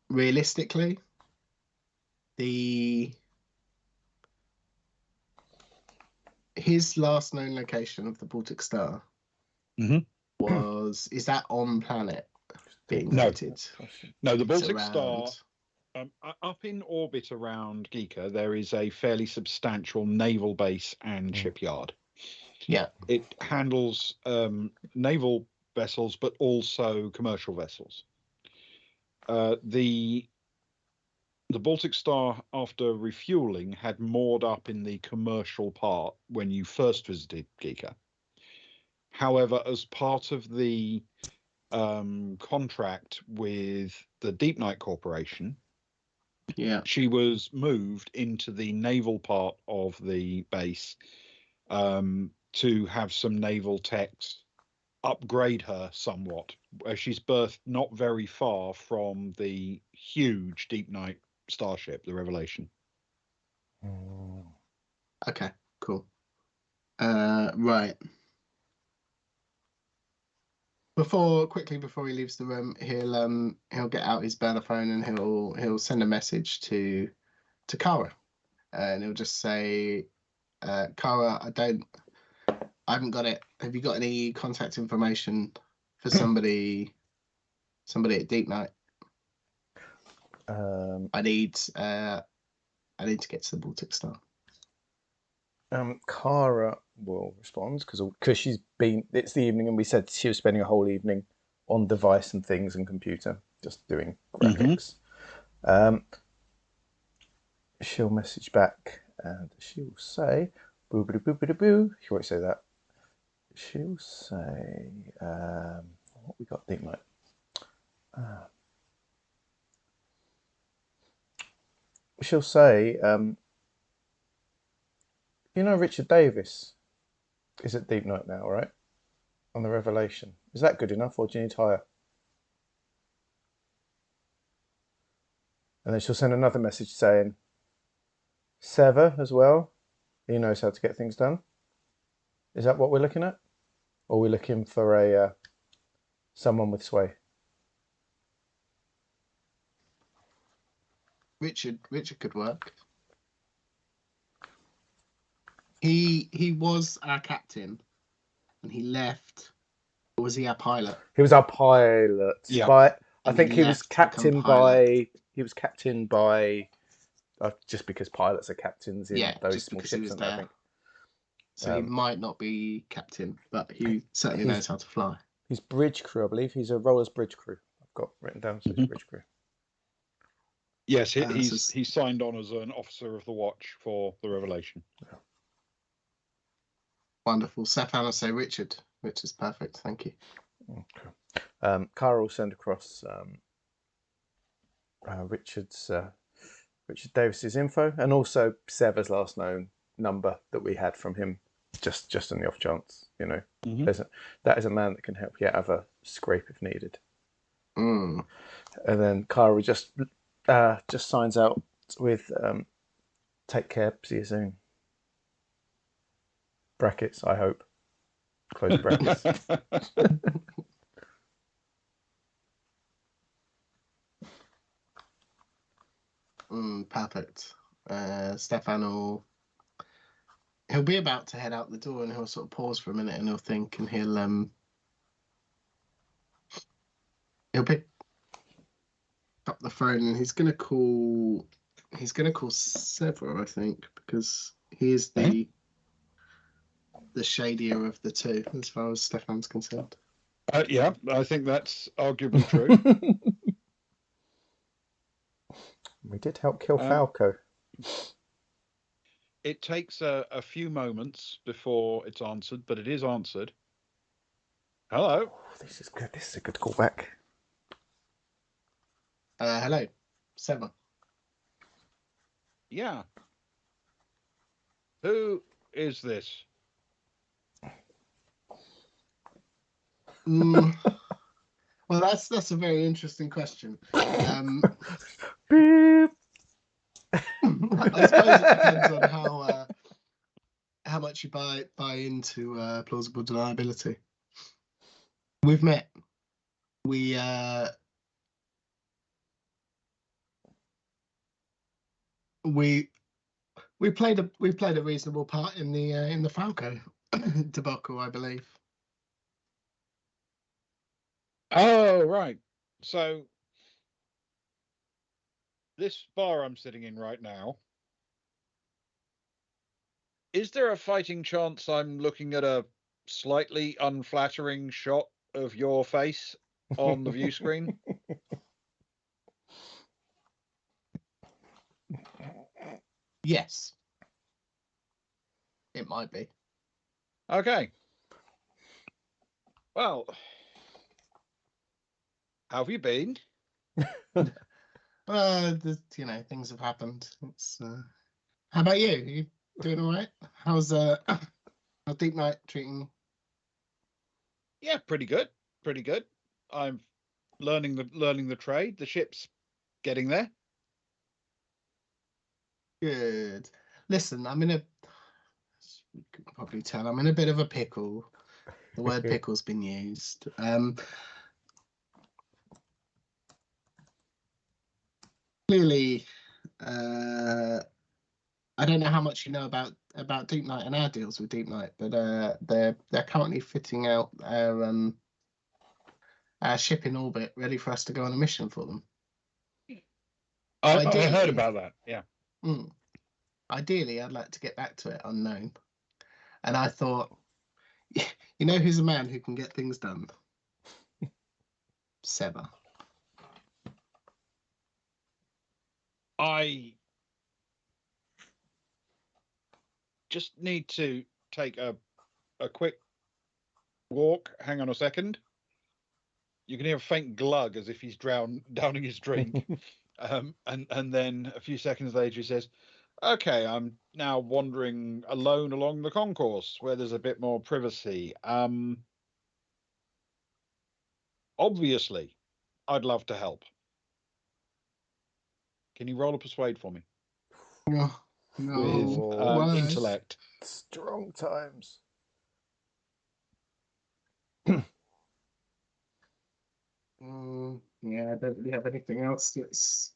Realistically, his last known location of the Baltic Star is that on planet being noted? No, the Baltic Star. Up in orbit around Giikur, there is a fairly substantial naval base and shipyard. Yeah, it handles naval vessels, but also commercial vessels. The Baltic Star, after refueling, had moored up in the commercial part when you first visited Giikur. However, as part of the contract with the Deep Night Corporation, she was moved into the naval part of the base to have some naval techs upgrade her somewhat. She's berthed not very far from the huge Deep Night starship, the Revelation. Okay, cool. Right. Before he leaves the room, he'll get out his burner phone and he'll send a message to Kara, and he'll just say, Kara, I haven't got it. Have you got any contact information for somebody at Deep Night? I need to get to the Baltic Star. Kara will respond because she's been. It's the evening, and we said she was spending a whole evening on device and things and computer, just doing graphics. She'll message back, and she'll say, "Boo boo boo boo boo." She won't say that. She'll say, "What we got, Deep Night?" She'll say, Richard Davis is at Deep Night now, right? On the Revelation. Is that good enough, or do you need higher? And then she'll send another message saying, Sever as well. He knows how to get things done. Is that what we're looking at? Or are we looking for a someone with sway? Richard could work. He was our captain, and he left. Or was he our pilot? He was our pilot. Yeah. I And think he he was left to become captain pilot. by. He was captain by. Just because pilots are captains in Yeah, those just small because he ships, was aren't they, I there. think. So he might not be captain, but he certainly he's- knows how to fly. He's bridge crew, I believe. He's a roller's bridge crew. I've got written down, so he's Mhm. bridge crew. Yes, so he's signed on as an officer of the watch for the Revelation. Wonderful. Stefan will say Richard. Richard's perfect. Thank you. Okay. Cara will send across Richard Davis's info and also Sever's last known number that we had from him, just on the off chance, that is a man that can help you out of a scrape if needed. Mm. And then Cara just signs out with take care, see you soon. Brackets, I hope. Close brackets. Perfect. Stefan he'll be about to head out the door, and he'll sort of pause for a minute, and he'll think, and he'll pick up the phone, and he's gonna call Sever, I think, because he is the shadier of the two, as far as Stefan's concerned. Yeah, I think that's arguably true. We did help kill Falco. It takes a few moments before it's answered, but it is answered. Hello. Oh, this is good. This is a good callback. Hello, Sever. Yeah. Who is this? Well, that's a very interesting question. Beep. I suppose it depends on how much you buy into plausible deniability. We've met. We played a reasonable part in the Falco debacle, I believe. Oh, right. So this bar I'm sitting in right now, is there a fighting chance I'm looking at a slightly unflattering shot of your face on the view screen? Yes, it might be. Okay. Well, how have you been? Things have happened. It's how about you? You doing all right? How's Deep Night treating? Yeah, pretty good. Pretty good. I'm learning the trade. The ship's getting there. Good. Listen, you could probably tell I'm in a bit of a pickle. The word pickle's been used. Clearly, I don't know how much you know about Deep Night and our deals with Deep Night, but they're currently fitting out our ship in orbit, ready for us to go on a mission for them. I heard about that. Yeah. Ideally, I'd like to get back to it unknown. And I thought, you know who's a man who can get things done? Sever. I just need to take a quick walk. Hang on a second. You can hear a faint glug as if he's downing his drink. And then a few seconds later he says, okay, I'm now wandering alone along the concourse where there's a bit more privacy. Obviously, I'd love to help. Can you roll a persuade for me? No, With no. Why? intellect. Strong times. Yeah, I don't really have anything else that's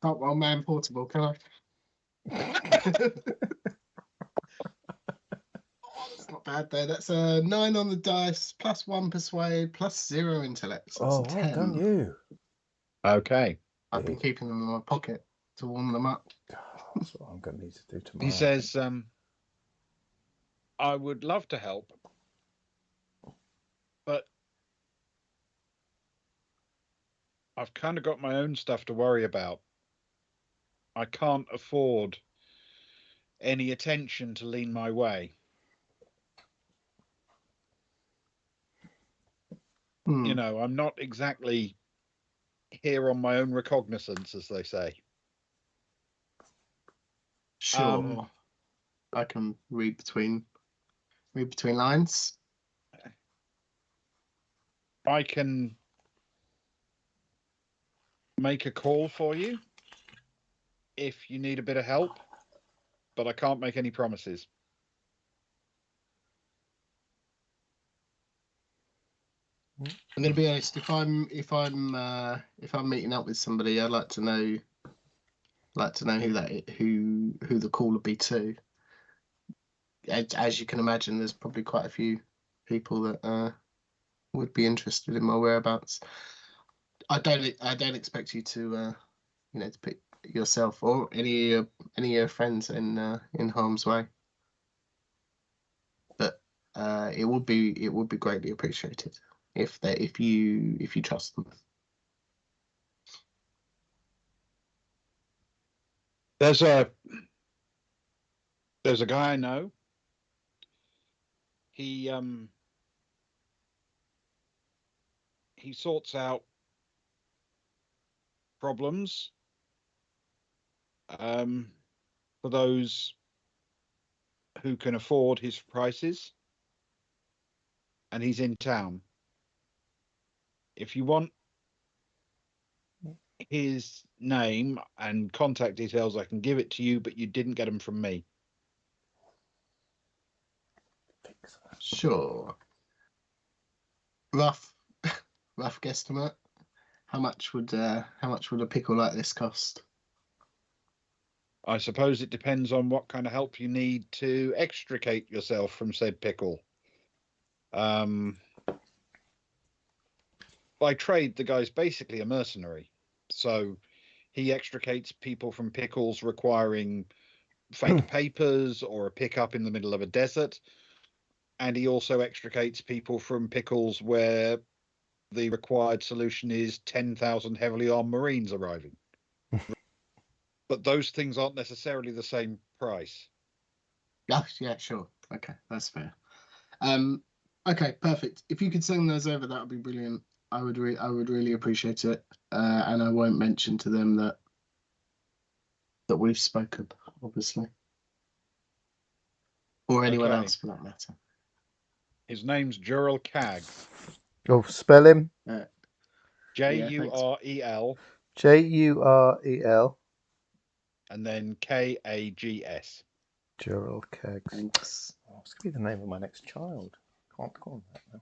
not one man portable, can I? Oh, that's not bad though. That's a 9 on the dice, +1 persuade, +0 intellect. So that's Oh, a well 10. done you. Okay. I've been keeping them in my pocket to warm them up. That's what I'm going to need to do tomorrow. He says, I would love to help, but I've kind of got my own stuff to worry about. I can't afford any attention to lean my way. You know, I'm not exactly here on my own recognizance, as they say. Sure. I can read between lines. I can make a call for you if you need a bit of help, but I can't make any promises. I'm going to be honest. If I'm meeting up with somebody, I'd like to know who the call would be to. As you can imagine, there's probably quite a few people that would be interested in my whereabouts. I don't expect you to to put yourself or any of your friends in harm's way, but it would be greatly appreciated if you trust them. There's a guy I know. He sorts out problems for those who can afford his prices, and he's in town. If you want his name and contact details, I can give it to you, but you didn't get them from me. Sure. Rough guesstimate. How much would a pickle like this cost? I suppose it depends on what kind of help you need to extricate yourself from said pickle. By trade, the guy's basically a mercenary. So he extricates people from pickles requiring fake papers or a pickup in the middle of a desert. And he also extricates people from pickles where the required solution is 10,000 heavily armed Marines arriving. But those things aren't necessarily the same price. Oh, yeah, sure. Okay, that's fair. Okay, perfect. If you could send those over, that would be brilliant. I would really appreciate it. And I won't mention to them that we've spoken, obviously, or anyone else for that matter. His name's Jurel Cag. Oh, spell him. Jurel. Jurel. And then Kags. Gerald Kegs. Thanks. Oh, it's going to be the name of my next child. Can't call him that now.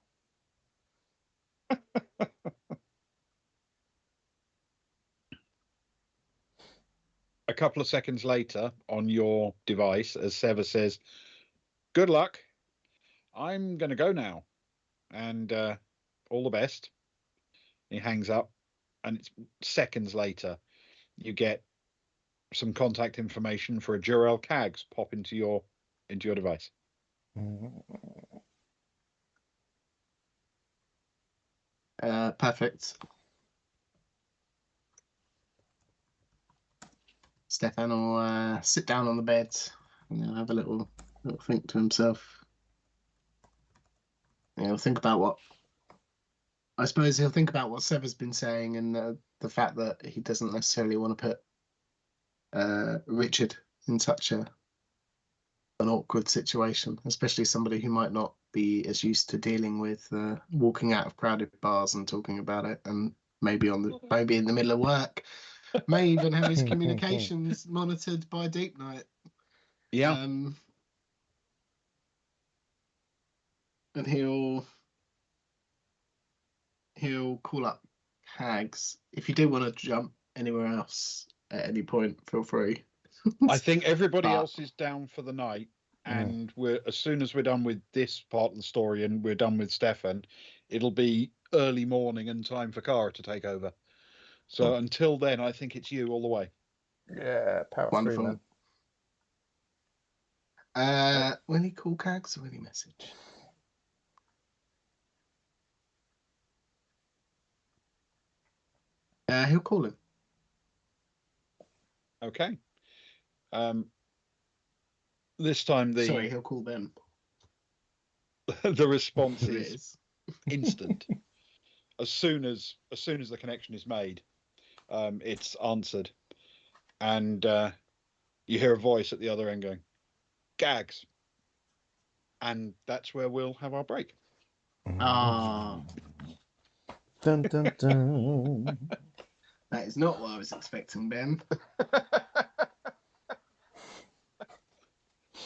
A couple of seconds later on your device, as Seva says, good luck. I'm going to go now. And all the best. He hangs up. And it's seconds later, you get some contact information for a Jurel Cags pop into your device. Perfect. Stefan will sit down on the bed and he'll have a little think to himself. He'll think about what Seva's been saying and the fact that he doesn't necessarily want to put Richard in such an awkward situation, especially somebody who might not be as used to dealing with walking out of crowded bars and talking about it, and maybe in the middle of work may even have his communications monitored by Deep Night. Yeah. And he'll call up Hags. If you do want to jump anywhere else at any point, feel free. I think everybody But- else is down for the night, and we're as soon as we're done with this part of the story and we're done with Stefan, it'll be early morning and time for Kara to take over. So until then, I think it's you all the way. Yeah, power Wonderful. through, man. Will he call Hags or will he message? He'll call him. Okay. This time Sorry, he'll call them. the response Who it is is. instant. As soon as the connection is made, it's answered, and you hear a voice at the other end going, "Gags," and that's where we'll have our break. Ah, Dun, dun, dun. that is not what I was expecting, Ben.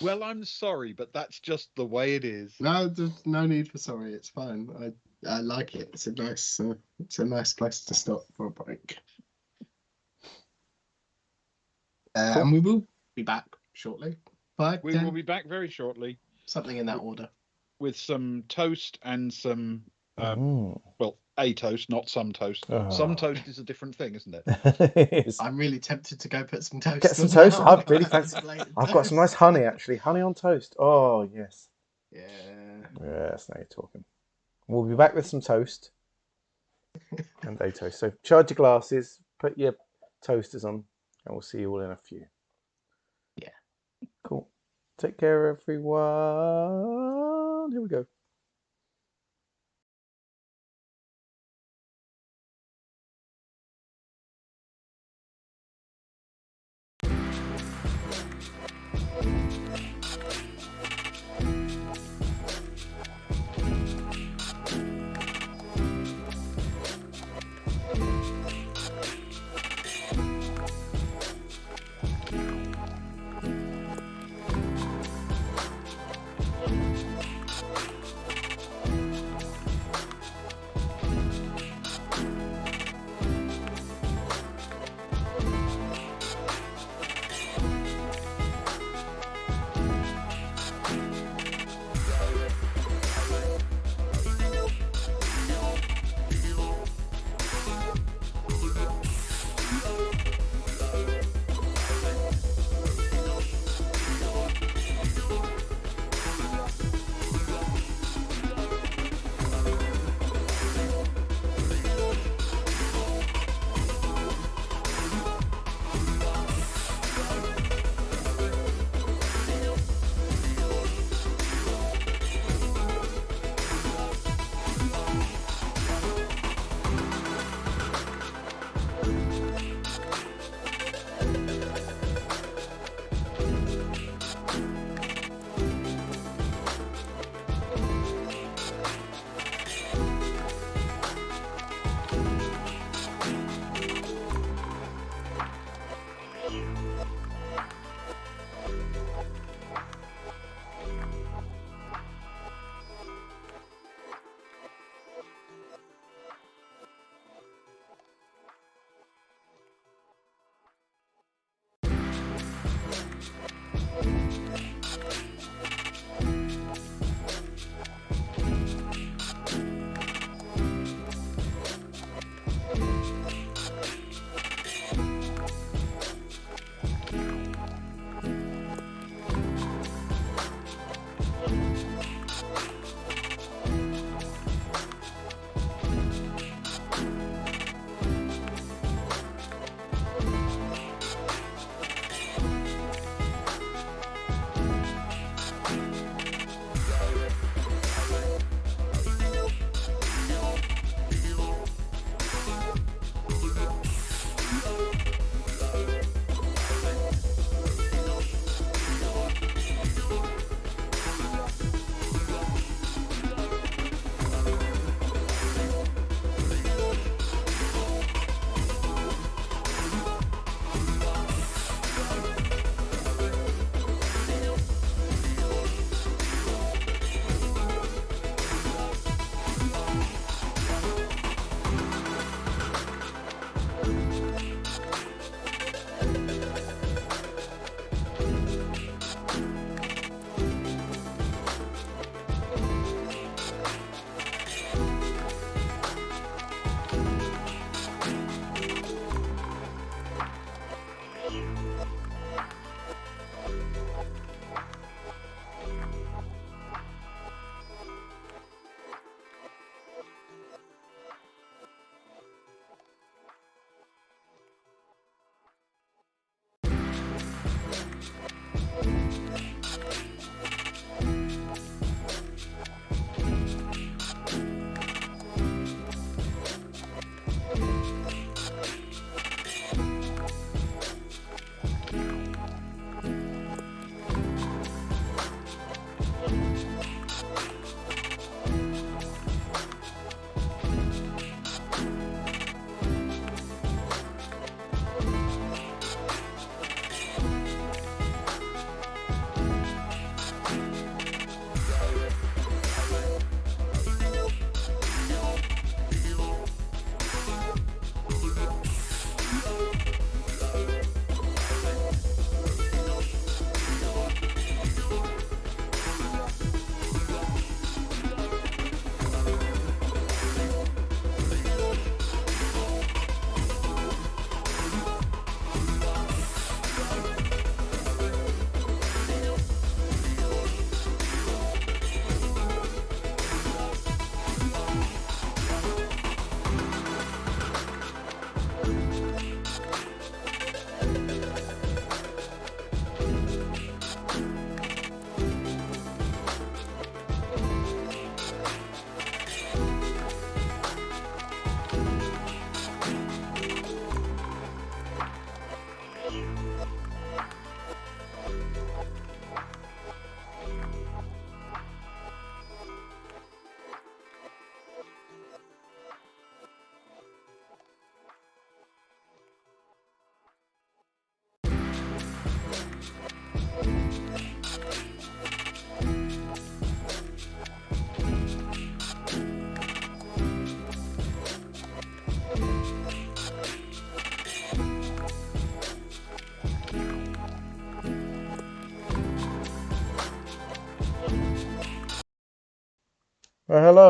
Well, I'm sorry, but that's just the way it is. No, there's no need for sorry. It's fine. I like it. It's a nice place to stop for a break. Cool. And we will be back shortly. Bye. We will be back very shortly Something in that order. with some toast and some, Mm. well, a toast, not some toast. Oh. Some toast is a different thing, isn't it? Yes. I'm really tempted to go put some toast. Get some on toast. now. I've really fancy. I've got some nice honey, actually. Honey on toast. Oh, yes. Yeah. Yes, now you're talking. We'll be back with some toast and a toast. So charge your glasses, put your toasters on, and we'll see you all in a few. Yeah. Cool. Take care, everyone. Here we go.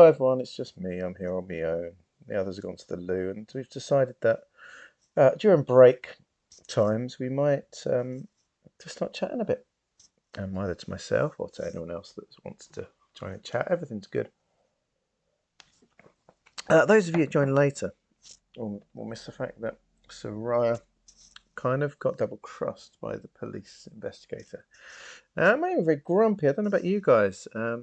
everyone, it's just me. I'm here on my own. The others have gone to the loo, and we've decided that during break times we might just start chatting a bit, either to myself or to anyone else that wants to join and chat. Everything's good. Those of you that join later will miss the fact that Soraya kind of got double-crossed by the police investigator. I'm even very grumpy. I don't know about you guys. I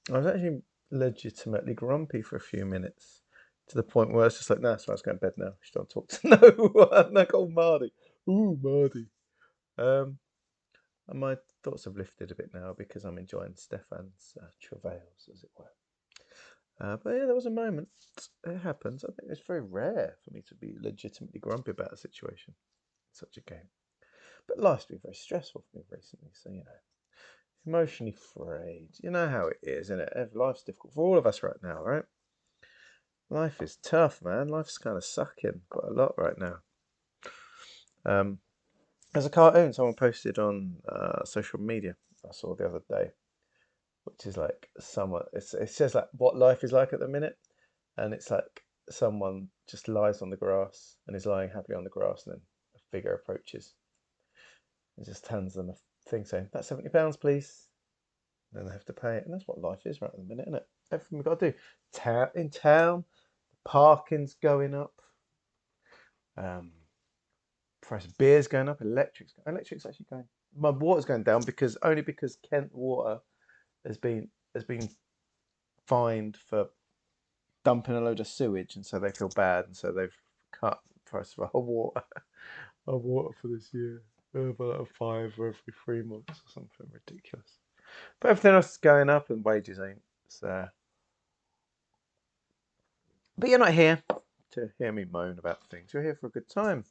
was actually legitimately grumpy for a few minutes, to the point where I was just like, nah, so I was going to bed now. She don't talk to no one. Like, oh, Marty. Ooh, Marty. And my thoughts have lifted a bit now because I'm enjoying Stefan's travails, as it were. But yeah, there was a moment. It happens. I think it's very rare for me to be legitimately grumpy about a situation. Such a game. But life's been very stressful for me recently, so emotionally frayed. You know how it is, isn't it? Life's difficult for all of us right now, right? Life is tough, man. Life's kind of sucking quite a lot right now. There's a cartoon someone posted on social media I saw the other day, which is like it says like what life is like at the minute, and it's like someone just lies on the grass and is lying happily on the grass, and then a figure approaches and just hands them a thing saying, "That's £70, please." And then they have to pay it, and that's what life is right at the minute, isn't it? Everything we've got to do. In town, parking's going up. Price of beer's going up. Electric's actually going. My water's going down because Kent Water has been fined for dumping a load of sewage, and so they feel bad, and so they've cut the price of our water for this year by like £5 for every 3 months or something ridiculous. But everything else is going up, and wages ain't. So, but you're not here to hear me moan about things. You're here for a good time.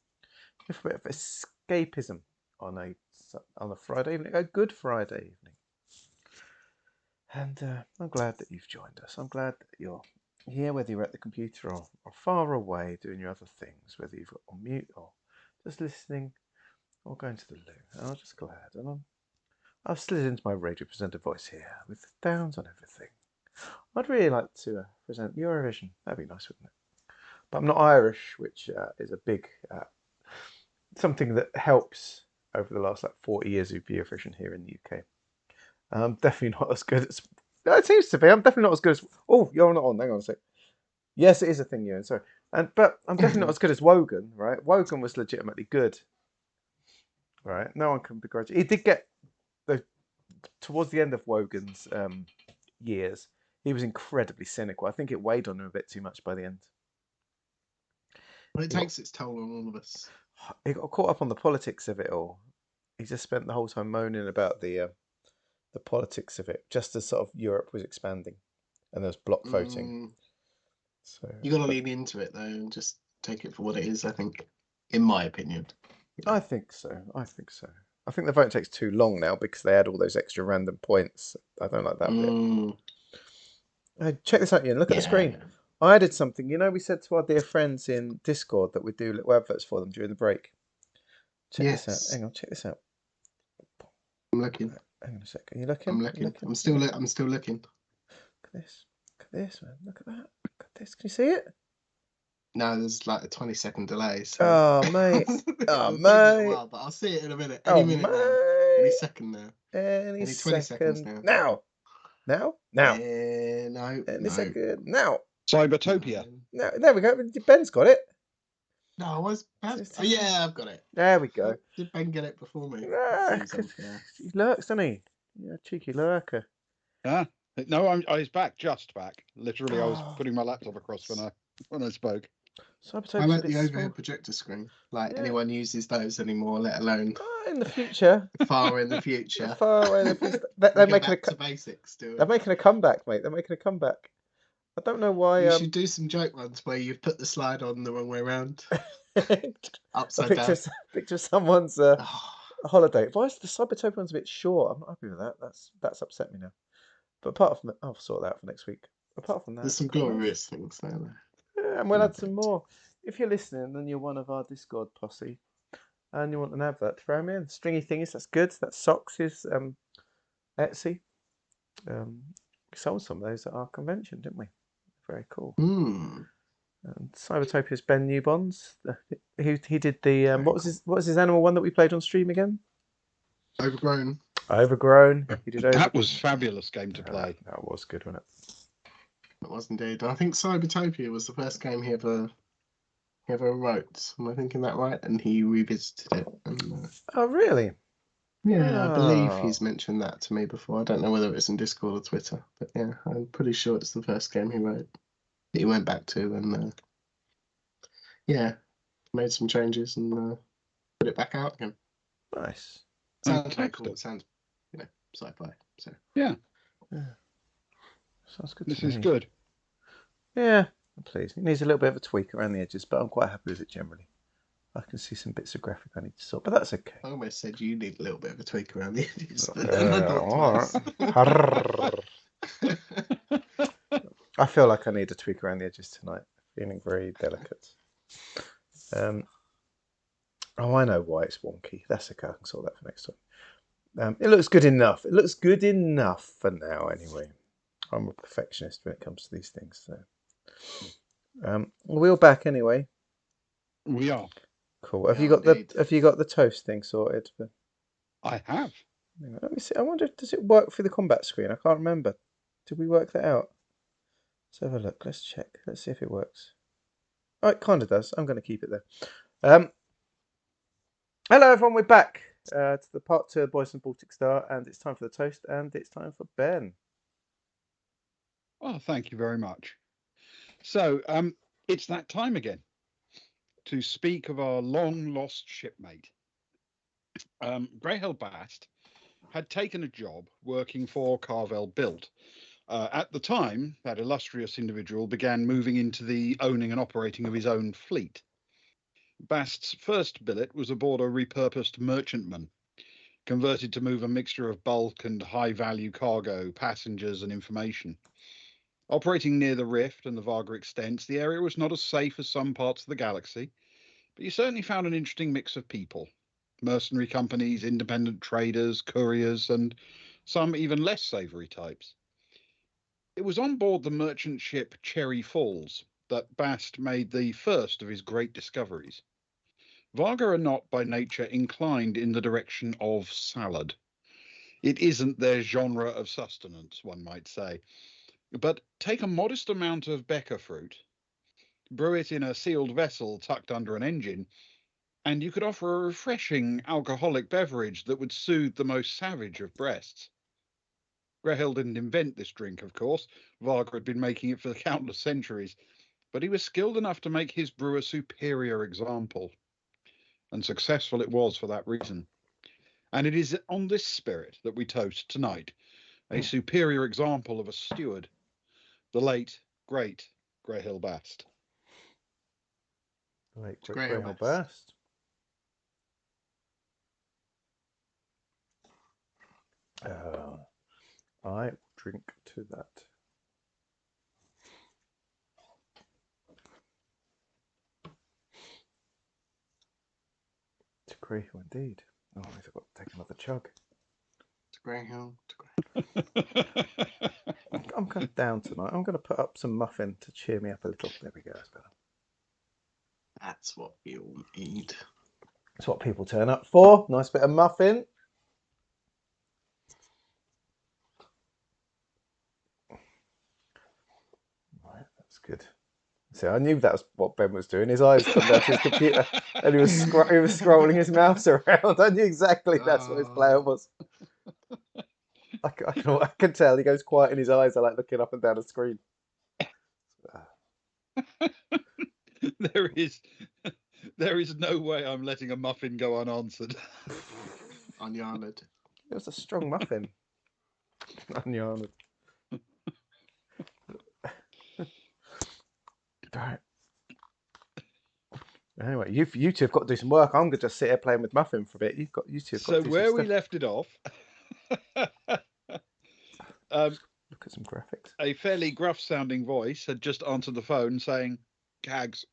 You're for a bit of escapism on a Friday evening, a Good Friday evening. And I'm glad that you've joined us. I'm glad that you're here, whether you're at the computer or far away doing your other things, whether you've got on mute or just listening or going to the loo. And I'm just glad. And I've slid into my radio presenter voice here with downs on everything. I'd really like to present Eurovision. That'd be nice, wouldn't it? But I'm not Irish, which is a big something that helps over the last 40 years of Eurovision here in the UK. I'm definitely not as good as... It seems to be. I'm definitely not as good as... Oh, you're not on. Hang on a sec. Yes, it is a thing, Ewan. Sorry. But I'm definitely not as good as Wogan, right? Wogan was legitimately good, right? No one can begrudge it. He did get... Towards the end of Wogan's years, he was incredibly cynical. I think it weighed on him a bit too much by the end. Well, it takes its toll on all of us. He got caught up on the politics of it all. He just spent the whole time moaning about the politics of it, just as sort of Europe was expanding and there was block voting. So you got to lean into it though and just take it for what it is. I think, in my opinion. I think so. I think the vote takes too long now because they add all those extra random points. I don't like that bit. Check this out, Ian. Look at the screen. I added something. We said to our dear friends in Discord that we'd do little adverts for them during the break. Check this out. Hang on, check this out. I'm looking. Hang on a sec. Are you looking? I'm looking. I'm still looking. Look at this. Look at this, man. Look at that. Look at this. Can you see it? No, there's like a 20-second delay. So. Oh, mate. It'll take a while, but I'll see it in a minute. Any minute now. Any second now. Any 20 seconds now. Now. No. Any second. Now. Cybertopia. No. There we go. Ben's got it. No, I was. Yeah, I've got it. There we go. Did Ben get it before me? He lurks, doesn't he? Yeah, cheeky lurker. Yeah. No, I was back, just back. Literally, I was putting my laptop across when I spoke. I like the overhead projector screen. Anyone uses those anymore, let alone in the future. Far in the future. Far away in the future. They're making to basics still. They're making a comeback, mate. They're making a comeback. I don't know why. You should do some joke ones where you've put the slide on the wrong way around. Upside down. Picture someone's holiday. Why is the Cybertopia one's a bit short? I'm not happy with that. That's upset me now. But apart from that, I'll sort that out for next week. Apart from that, there's some glorious things there. Yeah, and we'll add some more. If you're listening and you're one of our Discord posse and you want an advert, throw them in. Stringy thingies, that's good. That's socks is Etsy. sold some of those at our convention, didn't we? Very cool. Hmm. And Cybertopia's Ben Newbonds. He did the what was his animal one that we played on stream again? Overgrown. Overgrown. He did That was fabulous game to play. That was good, wasn't it? It was indeed. I think Cybertopia was the first game he ever wrote. Am I thinking that right? And he revisited it. And, Oh, really? yeah, I believe Oh. he's mentioned that to me before. I don't know whether it's in Discord or Twitter, but yeah, I'm pretty sure it's the first game he wrote that he went back to and yeah, made some changes and put it back out again. Nice. Sounds quite cool. It sounds, sci-fi. So Yeah. Sounds good. This to is me. good. Yeah, please. It needs a little bit of a tweak around the edges, but I'm quite happy with it generally. I can see some bits of graphic I need to sort, but that's okay. I almost said you need a little bit of a tweak around the edges, but Yeah, then I thought twice. I feel like I need a tweak around the edges tonight. Feeling very delicate. Oh, I know why it's wonky. That's okay. I can sort that for next time. It looks good enough. It looks good enough for now, anyway. I'm a perfectionist when it comes to these things. So, we're all back anyway. We are. Cool. Have Yeah, you got indeed. the toast thing sorted? I have. Let me see. I wonder, does it work for the combat screen? I can't remember. Did we work that out? Let's have a look. Let's check. Let's see if it works. Oh, it kind of does. I'm going to keep it there. Hello, everyone. We're back to the part 2 of Boys and Baltic Star, and it's time for the toast, and it's time for Ben. Oh, thank you very much. So, it's that time again to speak of our long-lost shipmate. Grahel Bast had taken a job working for Carvel Built. At the time, that illustrious individual began moving into the owning and operating of his own fleet. Bast's first billet was aboard a repurposed merchantman, converted to move a mixture of bulk and high-value cargo, passengers and information. Operating near the Rift and the Varga extents, the area was not as safe as some parts of the galaxy, but you certainly found an interesting mix of people. Mercenary companies, independent traders, couriers, and some even less savoury types. It was on board the merchant ship Cherry Falls that Bast made the first of his great discoveries. Varga are not by nature inclined in the direction of salad. It isn't their genre of sustenance, one might say. But take a modest amount of Becker fruit, brew it in a sealed vessel tucked under an engine, and you could offer a refreshing alcoholic beverage that would soothe the most savage of breasts. Grahel didn't invent this drink, of course. Varga had been making it for countless centuries, but he was skilled enough to make his brew a superior example. And successful it was for that reason. And it is on this spirit that we toast tonight, a superior example of a steward, the late, great Grahel Bast. Late Grahel Grahel Bast. I will drink to that. To Grahel, indeed. Oh, I've got to take another chug. To Grahel. I'm kind of down tonight. I'm going to put up some muffin to cheer me up a little. There we go. That's better. That's what we all need. That's what people turn up for. Nice bit of muffin. Right, that's good. See, I knew that was what Ben was doing. His eyes got down to his computer, and he was scrolling his mouse around. I knew exactly that's what his plan was. I can tell. He goes quiet in his eyes. I like looking up and down the screen. There is no way I'm letting a muffin go unanswered. Unyarned. It was a strong muffin. Unyarned. Right. Anyway, you two have got to do some work. I'm gonna just sit here playing with muffin for a bit. You two have got So to do where some we stuff. left it off, Look at some graphics. a fairly gruff-sounding voice had just answered the phone saying, "Cags."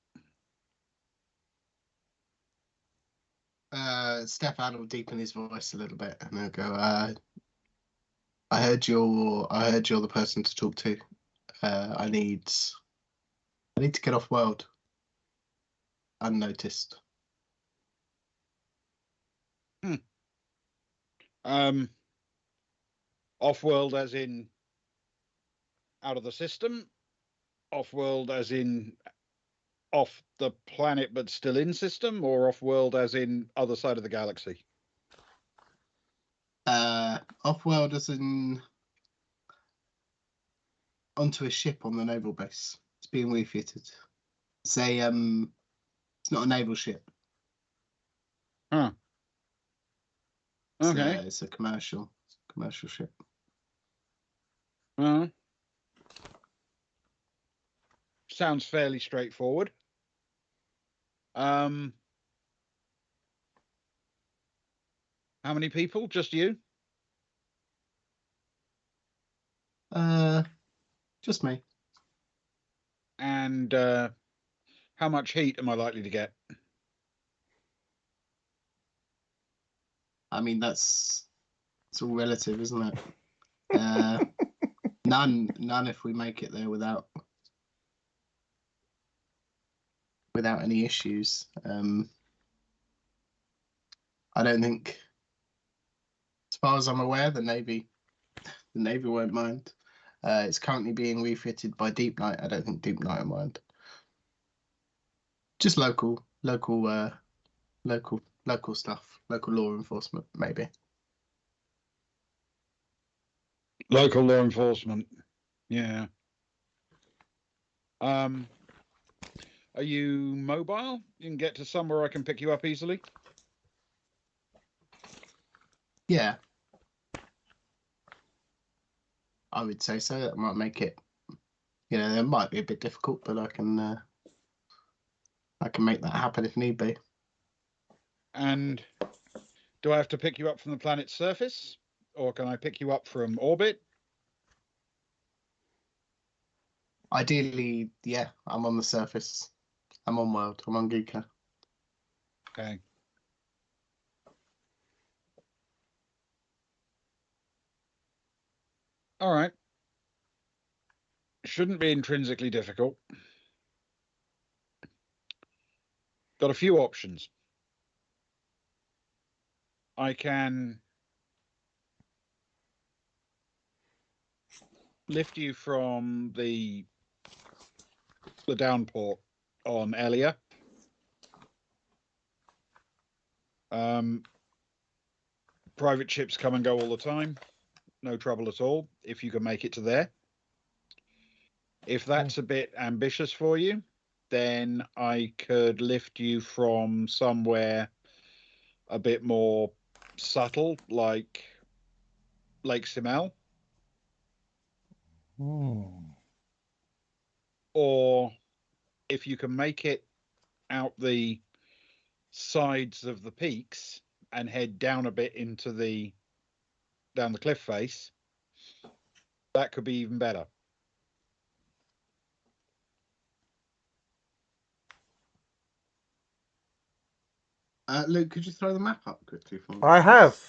Stefan will deepen his voice a little bit and he'll go, I heard you're the person to talk to. I need to get off world unnoticed. Off-world as in out of the system? Off-world as in off the planet but still in system? Or off-world as in other side of the galaxy? Off world as in onto a ship on the naval base. It's being refitted. It's not a naval ship. Huh. Okay. It's a commercial ship. Sounds fairly straightforward. How many people? Just you? Just me. And how much heat am I likely to get? I mean, it's all relative, isn't it? None if we make it there without any issues. I don't think, as far as I'm aware, the Navy won't mind. It's currently being refitted by Deep Night. I don't think Deep Night will mind. Just local stuff, local law enforcement, maybe. Local law enforcement. Yeah. Are you mobile? You can get to somewhere I can pick you up easily? Yeah. I would say so. That might make it, it might be a bit difficult, but I can make that happen if need be. And do I have to pick you up from the planet's surface? Or can I pick you up from orbit? Ideally, yeah, I'm on the surface. I'm on world. I'm on Giikur. Okay. All right. Shouldn't be intrinsically difficult. Got a few options. I can lift you from the downport on Elia. Private ships come and go all the time. No trouble at all if you can make it to there. If that's a bit ambitious for you, then I could lift you from somewhere a bit more subtle, like Lake Simel. Or if you can make it out the sides of the peaks and head down a bit into down the cliff face, that could be even better. Luke, could you throw the map up quickly for me? I have.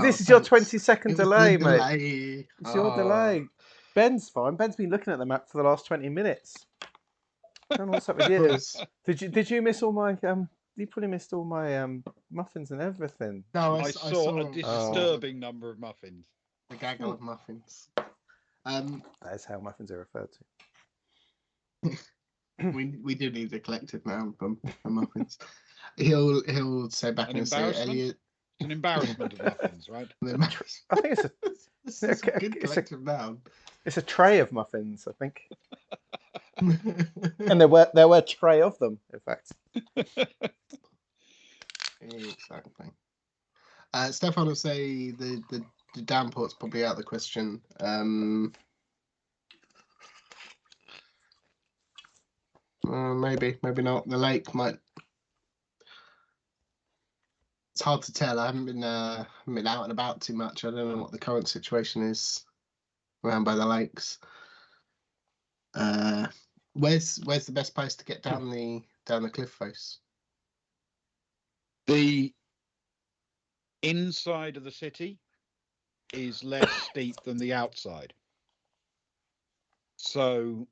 This is your thanks. 20-second It was delay, the mate. delay. It's your delay. Ben's fine. Ben's been looking at the map for the last 20 minutes. I don't know what's up with you. Did you miss all my you probably missed all my muffins and everything. No, I saw a disturbing number of muffins. The gaggle of muffins. That is how muffins are referred to. we do need a collective noun for muffins. He'll say back and say, Elliot. An embarrassment of muffins, right? I think it's a good collective noun. It's a tray of muffins, I think. And there were a tray of them, in fact. Exactly. Stefan will say the downport's probably out of the question. Maybe not. The lake might. It's hard to tell. I haven't been out and about too much. I don't know what the current situation is around by the lakes. Where's the best place to get down the cliff face? The inside of the city is less steep than the outside. So,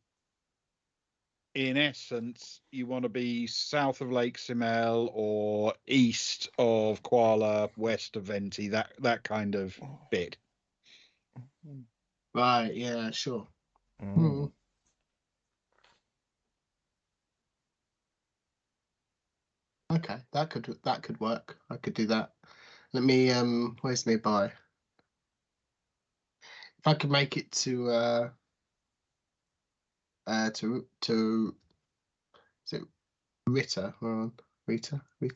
in essence, you want to be south of Lake Simel or east of Kuala, west of Venti, that kind of bit. Right, yeah, sure. Mm. Okay, that could work. I could do that. Let me where's nearby? If I could make it to is it Rita? We're on Rita? We're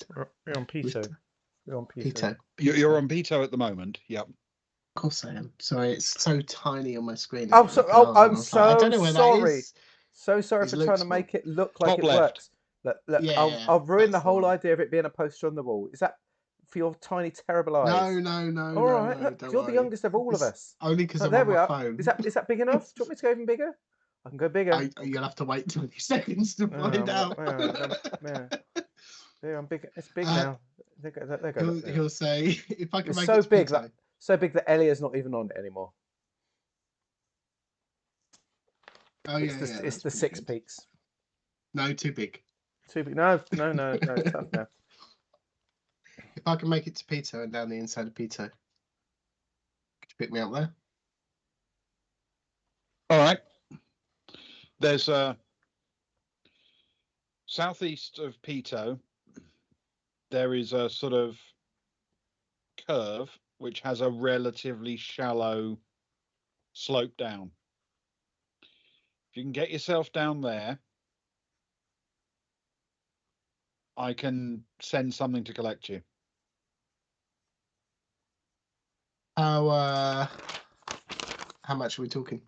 on Pito. Rita? We're on Pito. Pito. You're on Pito at the moment. Yep. Of course I am. Sorry, it's so tiny on my screen. Oh, so I'm so I don't know where that sorry. is. So sorry It for trying looks to make it look like Top it left. works. Look, Yeah, I'll ruin the that's the whole one. idea of it being a poster on the wall. Is that for your tiny, terrible eyes? No. All right, No, look, don't you're the worry. youngest of all of It's us. only because Look, I'm there on we my are. phone. Is that big enough? Do you want me to go even bigger? I can go bigger. You'll have to wait 20 seconds to find out. Yeah, I'm big. It's big Uh, now. There go. He'll say, if I can It's make so it to big Pito. that Elia's not even on it anymore. Oh yeah, It's that's the pretty Six good. Peaks. No, too big. Too big. No. It's tough now. If I can make it to Pito and down the inside of Pito, could you pick me up there? All right. There's southeast of Pito. There is a sort of curve which has a relatively shallow slope down. If you can get yourself down there, I can send something to collect you. How much are we talking?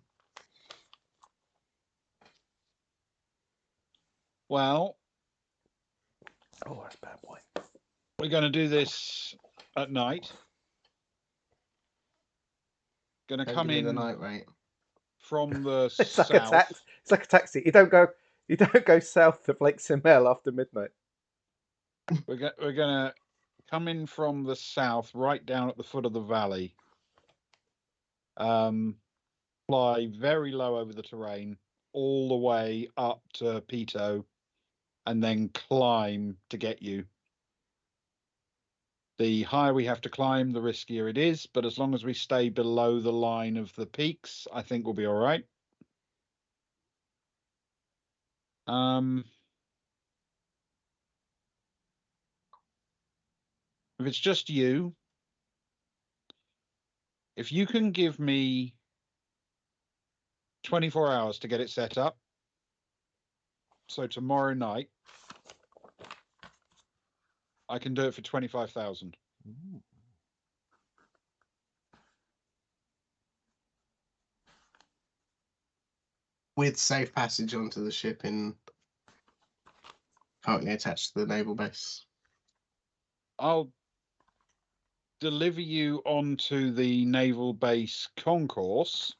Well, Oh, that's bad boy. we're going to do this at night. Going to Don't come give me in the night rate. from the It's like south. It's like a taxi. You don't go south of Lake Simel after midnight. We're going to come in from the south, right down at the foot of the valley. Fly very low over the terrain, all the way up to Pito, and then climb to get you. The higher we have to climb, the riskier it is, but as long as we stay below the line of the peaks, I think we'll be all right. If it's just you, if you can give me 24 hours to get it set up, so tomorrow night, I can do it for 25,000. With safe passage onto the ship in currently attached to the naval base. I'll deliver you onto the naval base concourse.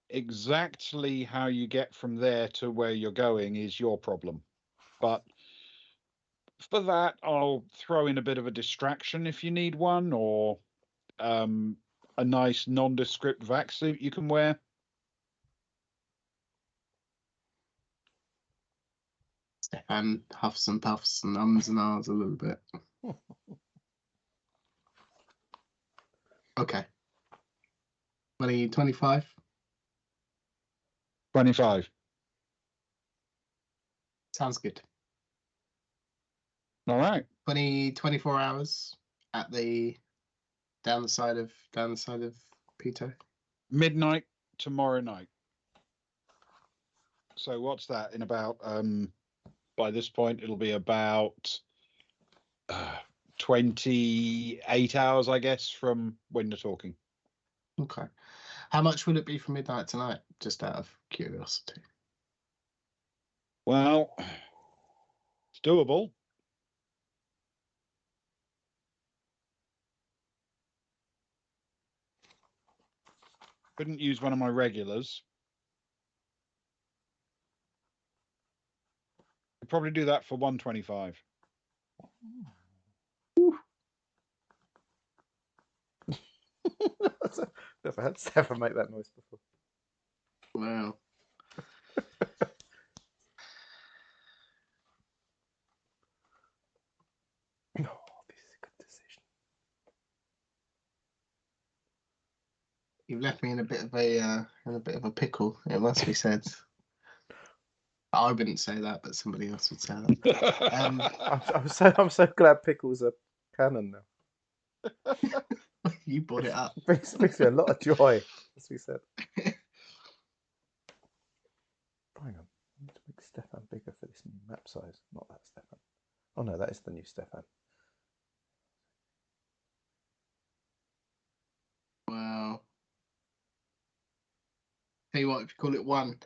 Exactly how you get from there to where you're going is your problem. But for that, I'll throw in a bit of a distraction if you need one, or a nice nondescript vac suit you can wear. Stefan huffs and puffs and ums and ahs a little bit. Okay. 25? 25. Sounds good. All right. 24 hours at the down the side of Pito. Midnight tomorrow night. So what's that? In about by this point it'll be about 28 hours, I guess, from when you're talking. Okay. How much will it be for midnight tonight? Just out of curiosity. Well, it's doable. Couldn't use one of my regulars. Could probably do that for 125. Never had Stefan make that noise before. Wow. Oh, this is a good decision. You've left me in a bit of a pickle. It must be said. I wouldn't say that, but somebody else would say that. I'm so glad pickles are canon now. You brought it up. Brings me a lot of joy, as we said. Hang on, I need to make Stefan bigger for this new map size. Not that Stefan. Oh no, that is the new Stefan. Wow. Tell you what, if you call it 100.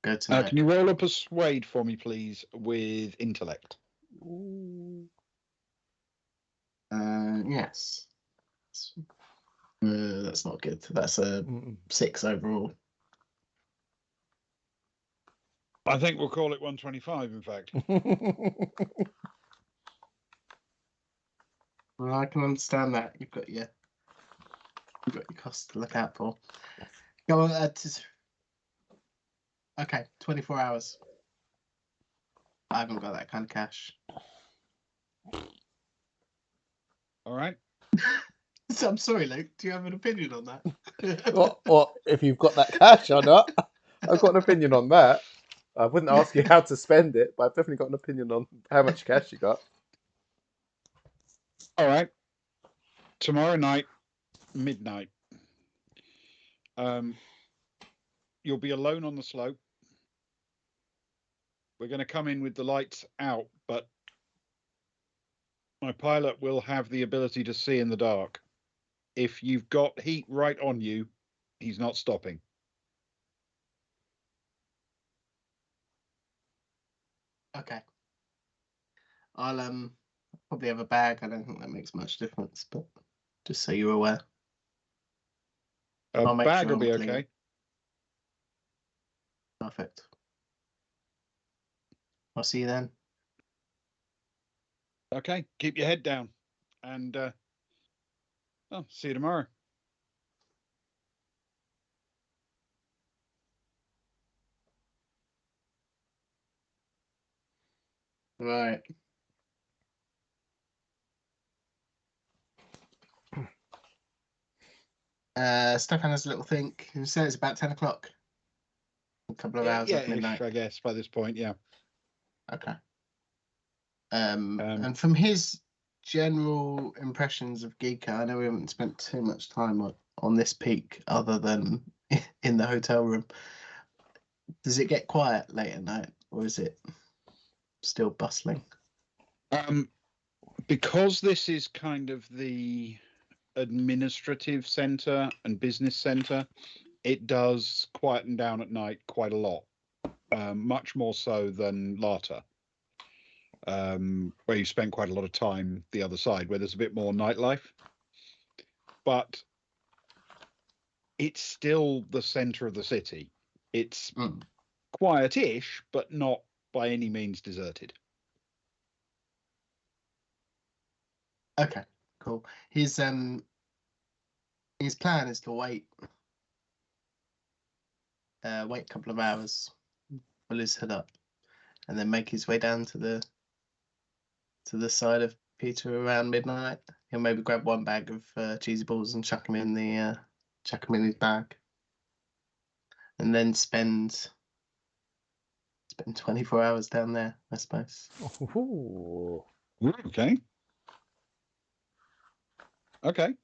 Go tonight. Can you roll a persuade for me, please, with intellect? Ooh. Yes. That's not good. That's a 6 overall. I think we'll call it 125, in fact. Well, I can understand that. You've got your costs to look out for. Go on. Okay, 24 hours. I haven't got that kind of cash. All right. So I'm sorry, Luke. Do you have an opinion on that? What if you've got that cash or not? I've got an opinion on that. I wouldn't ask you how to spend it, but I've definitely got an opinion on how much cash you got. All right. Tomorrow night, midnight. You'll be alone on the slope. We're going to come in with the lights out, but my pilot will have the ability to see in the dark. If you've got heat right on you, he's not stopping. Okay. I'll probably have a bag. I don't think that makes much difference, but just so you're aware. A I'll make bag sure will be I'm clean. okay. Perfect. I'll see you then. Okay, keep your head down, and see you tomorrow. Right. Stefan has a little think. He said it's about 10 o'clock. A couple of hours at midnight. I guess by this point, yeah. Okay. And from his general impressions of Giikur, I know we haven't spent too much time on this peak other than in the hotel room. Does it get quiet late at night, or is it still bustling? Because this is kind of the administrative center and business center, it does quieten down at night quite a lot, much more so than Lata, where you spend quite a lot of time the other side, where there's a bit more nightlife. But it's still the center of the city. It's quiet-ish, but not by any means deserted. Okay, cool. His plan is to wait a couple of hours, pull his head up, and then make his way down to the side of Peter around midnight. He'll maybe grab one bag of cheesy balls and chuck him in his bag, and then spend 24 hours down there, I suppose. Ooh. Okay. Okay.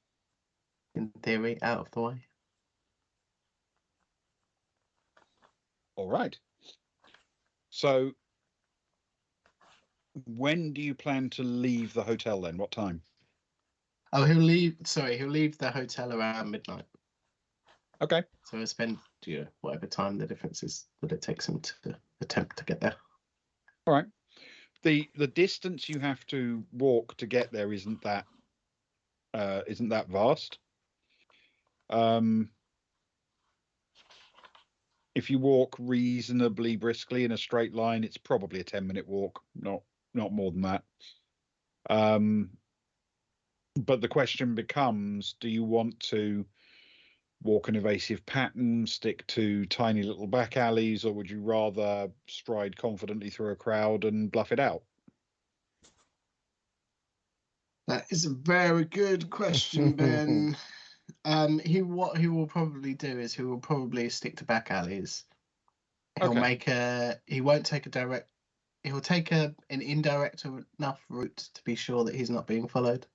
In theory, out of the way. All right. So when do you plan to leave the hotel then? What time? Oh, he'll leave the hotel around midnight. Okay. So he'll spend whatever time the difference is that it takes him to attempt to get there. All right. The distance you have to walk to get there isn't that vast. If you walk reasonably briskly in a straight line, it's probably a 10-minute walk, not more than that. But the question becomes, do you want to walk an evasive pattern, stick to tiny little back alleys, or would you rather stride confidently through a crowd and bluff it out? That is a very good question, Ben. What he will probably do is he will probably stick to back alleys. He'll Okay. he won't take a direct. He'll take an indirect enough route to be sure that he's not being followed,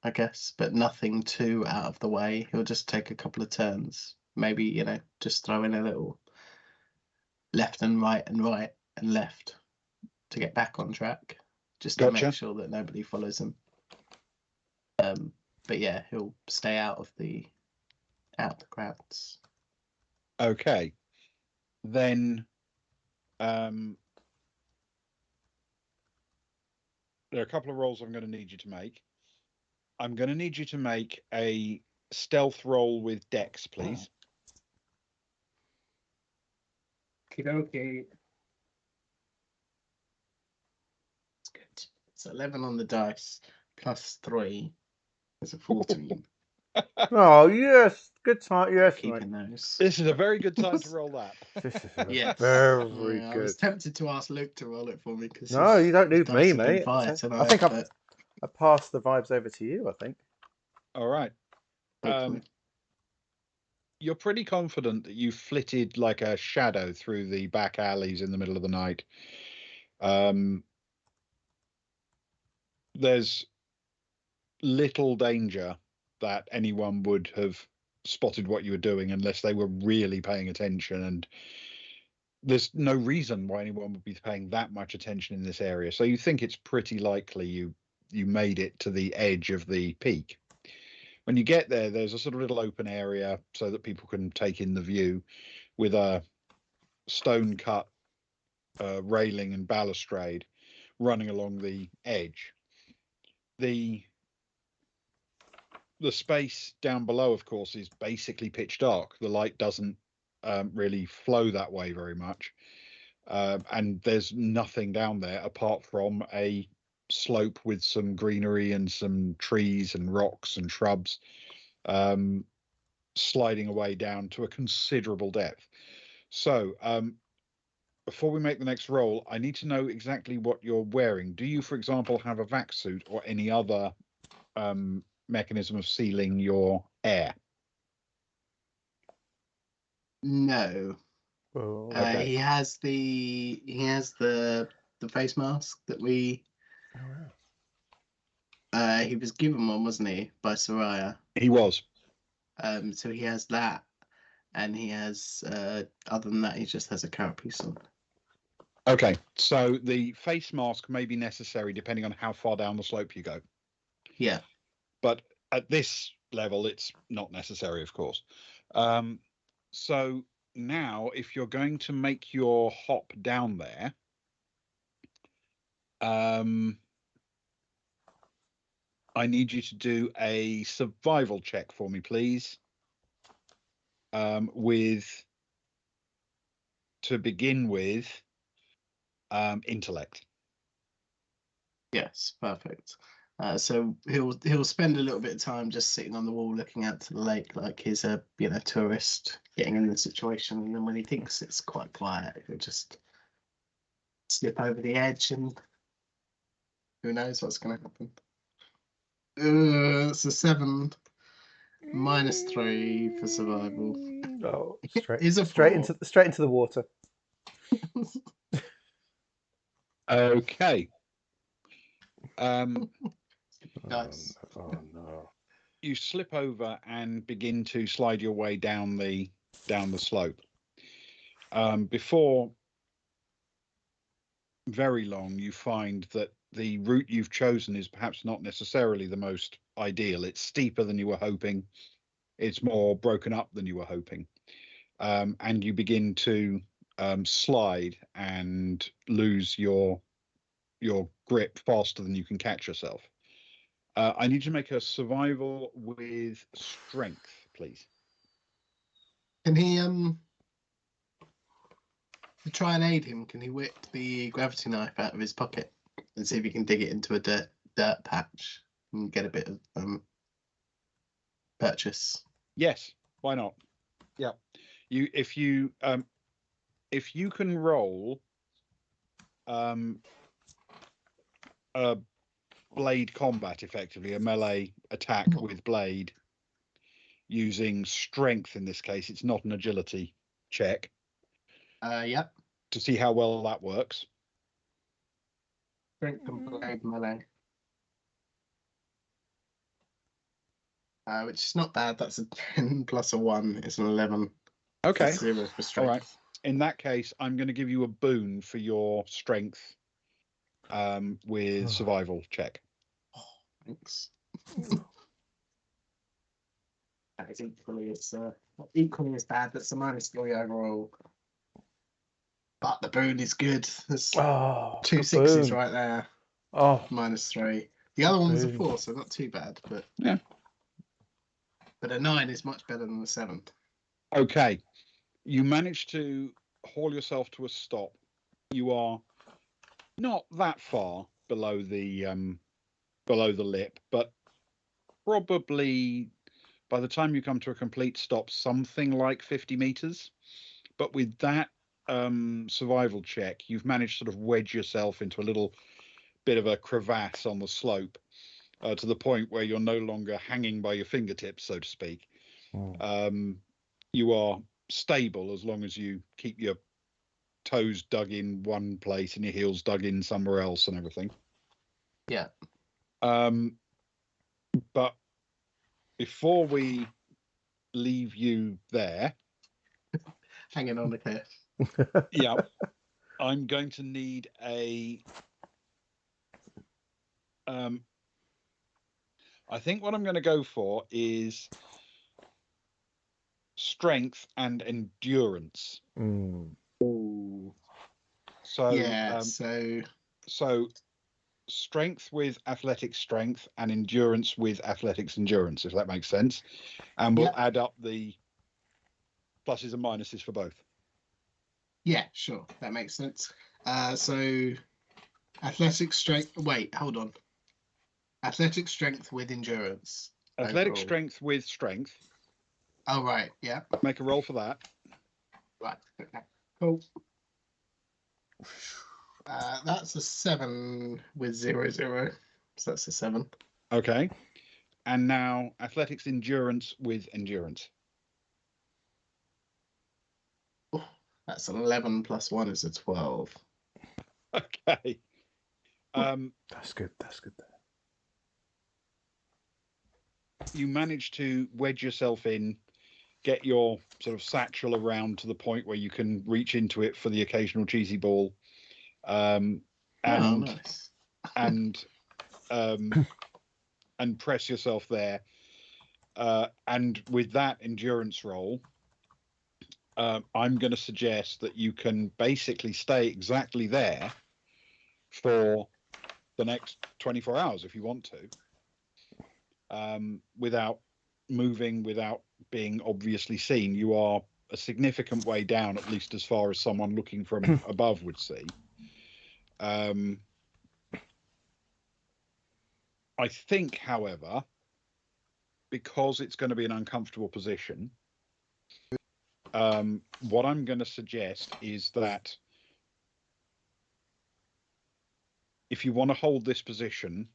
I guess, but nothing too out of the way. He'll just take a couple of turns. Maybe, just throw in a little left and right and left to get back on track, just to make Gotcha. sure that nobody follows him. But yeah, he'll stay out of the crowds. Okay. Then there are a couple of rolls I'm going to need you to make. I'm going to need you to make a stealth roll with Dex, please. Okay. It's good. It's 11 on the dice, plus 3 is a 14. Oh, yes. Good time. Yes, mate. Keeping those. This is a very good time to roll that. This is Yes. very I good. was tempted to ask Luke to roll it for me because No, you don't need me, have been mate. fire I tonight, think but I passed the vibes over to you, I think. All right. hopefully. You're pretty confident that you flitted like a shadow through the back alleys in the middle of the night. There's little danger that anyone would have spotted what you were doing unless they were really paying attention, and there's no reason why anyone would be paying that much attention in this area. So you think it's pretty likely you made it to the edge of the peak. When you get there, there's a sort of little open area so that people can take in the view, with a stone cut railing and balustrade running along the edge. The space down below, of course, is basically pitch dark. The light doesn't really flow that way very much, and there's nothing down there apart from a slope with some greenery and some trees and rocks and shrubs, sliding away down to a considerable depth. So before we make the next roll, I need to know exactly what you're wearing. Do you, for example, have a vac suit or any other mechanism of sealing your air? No. Oh, Okay. He has the face mask that we. He was given one, wasn't he, by Soraya? He was. So he has that, and he has. Other than that, he just has a carapace on. Okay, so the face mask may be necessary depending on how far down the slope you go. Yeah. But at this level, it's not necessary, of course. So now, if you're going to make your hop down there, I need you to do a survival check for me, please. To begin with, intellect. Yes, perfect. So he'll spend a little bit of time just sitting on the wall looking out to the lake like he's a tourist getting in the situation, and then when he thinks it's quite quiet, he'll just slip over the edge, and who knows what's going to happen. It's a 7 minus 3 for survival. Oh, Is a straight 4. into the water. Okay. Nice. Oh no. You slip over and begin to slide your way down the slope. Before very long, you find that the route you've chosen is perhaps not necessarily the most ideal. It's steeper than you were hoping. It's more broken up than you were hoping. And you begin to slide and lose your grip faster than you can catch yourself. I need to make a survival with strength, please. Can he to try and aid him? Can he whip the gravity knife out of his pocket and see if you can dig it into a dirt patch and get a bit of purchase. Yes, why not? Yeah, if you can roll a blade combat, effectively a melee attack with blade using strength. In this case, it's not an agility check. Yep. To see how well that works. Strength and blade melee. Which is not bad. That's a 10 plus a 1. It's an 11. Okay. That's 0 for strength. All right. In that case, I'm going to give you a boon for your strength with survival check. Oh, thanks. That is equally as bad. That's a -3 overall. But the boon is good. There's two good sixes boon. right there. Oh, -3. The other one was a boon. 4, so not too bad. But Yeah. But a 9 is much better than a 7. Okay. You manage to haul yourself to a stop. You are not that far below the lip, but probably by the time you come to a complete stop, something like 50 meters. But with that survival check, you've managed to sort of wedge yourself into a little bit of a crevasse on the slope to the point where you're no longer hanging by your fingertips, so to speak. You are stable as long as you keep your toes dug in one place and your heels dug in somewhere else and everything. Yeah. But before we leave you there, Hanging on the cliff. yeah, I'm going to need a. I think what I'm going to go for is strength and endurance. Ooh. So Yeah. So strength with athletic strength and endurance with athletics endurance, if that makes sense, and we'll add up the pluses and minuses for both. Yeah, sure, that makes sense. So athletic strength. Wait, hold on. Athletic strength with endurance. Athletic overall. strength with strength. Oh right, yeah. Make a roll for that. Right. Okay. Cool. That's a 7 with 0. So that's a 7. Okay. And now athletics endurance with endurance. Oh, that's an 11 plus 1 is a 12. Okay. That's good. You manage to wedge yourself in, get your sort of satchel around to the point where you can reach into it for the occasional cheesy ball. Nice. and press yourself there. And with that endurance roll, I'm going to suggest that you can basically stay exactly there for the next 24 hours if you want to, without moving, without being obviously seen. You are a significant way down, at least as far as someone looking from above would see. I think, however, because it's going to be an uncomfortable position, what I'm going to suggest is that if you want to hold this position,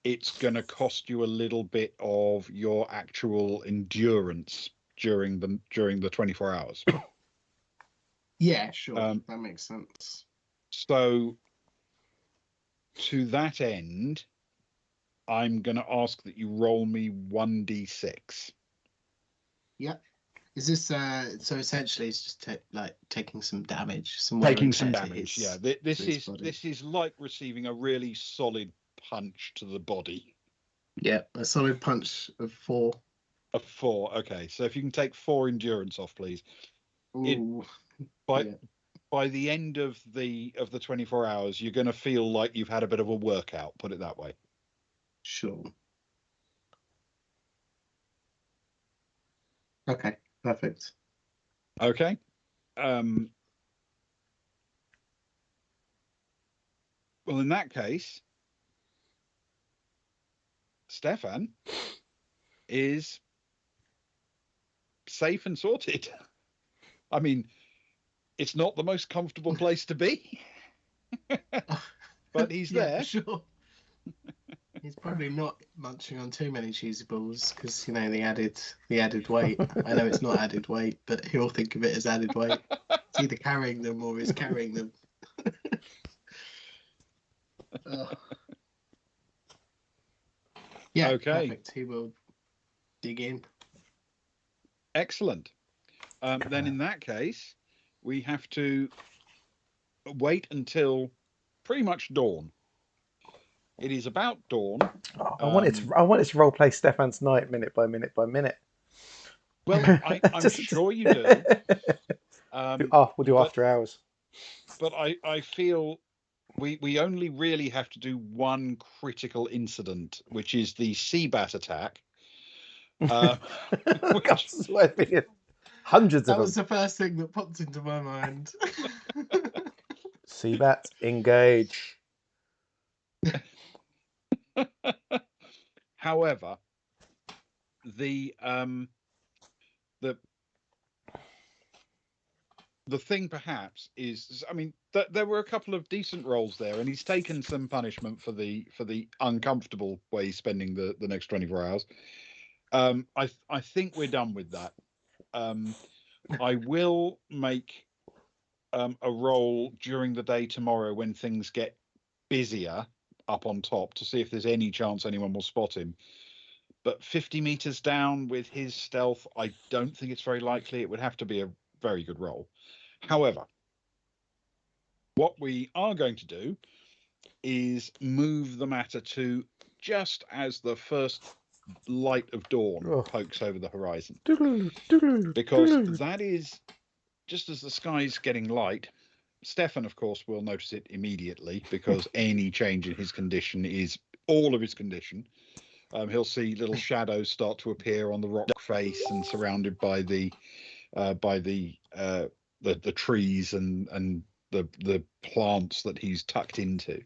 it's going to cost you a little bit of your actual endurance during the 24 hours. Yeah, sure. That makes sense. So to that end, I'm going to ask that you roll me 1d6. Yep. Is this so essentially it's just taking some damage, Taking some damage, yeah. This body. is like receiving a really solid punch to the body. Yeah, a solid punch of 4. A 4, okay. So if you can take 4 endurance off, please. Ooh. By the end of the 24 hours, you're going to feel like you've had a bit of a workout, put it that way. Sure. Okay, perfect. Okay. Well, in that case, Stefan is safe and sorted. I mean, it's not the most comfortable place to be, but he's Yeah, there. for sure. He's probably not munching on too many cheesy balls because the added weight. I know it's not added weight, but he'll think of it as added weight. It's either carrying them or he's carrying them. Ugh. Yeah, Okay. perfect. He will dig in. Excellent. Then in that case, we have to wait until pretty much dawn. It is about dawn. Oh, I wanted to role play Stefan's night minute by minute by minute. Well, I'm sure you do. We'll do after hours. But I feel we only really have to do one critical incident, which is the sea bat attack. Hundreds of them. That was the first thing that popped into my mind. Sea bat, engage. However, the thing perhaps is, I mean, there were a couple of decent rolls there, and he's taken some punishment for the uncomfortable way he's spending the next 24 hours. I think we're done with that. I will make a roll during the day tomorrow when things get busier up on top to see if there's any chance anyone will spot him. But 50 meters down with his stealth, I don't think it's very likely. It would have to be a very good roll. However, what we are going to do is move the matter to just as the first light of dawn pokes over the horizon. Because that is just as the sky's getting light. Stefan, of course, will notice it immediately because any change in his condition is all of his condition. He'll see little shadows start to appear on the rock face and surrounded by the trees and the plants that he's tucked into.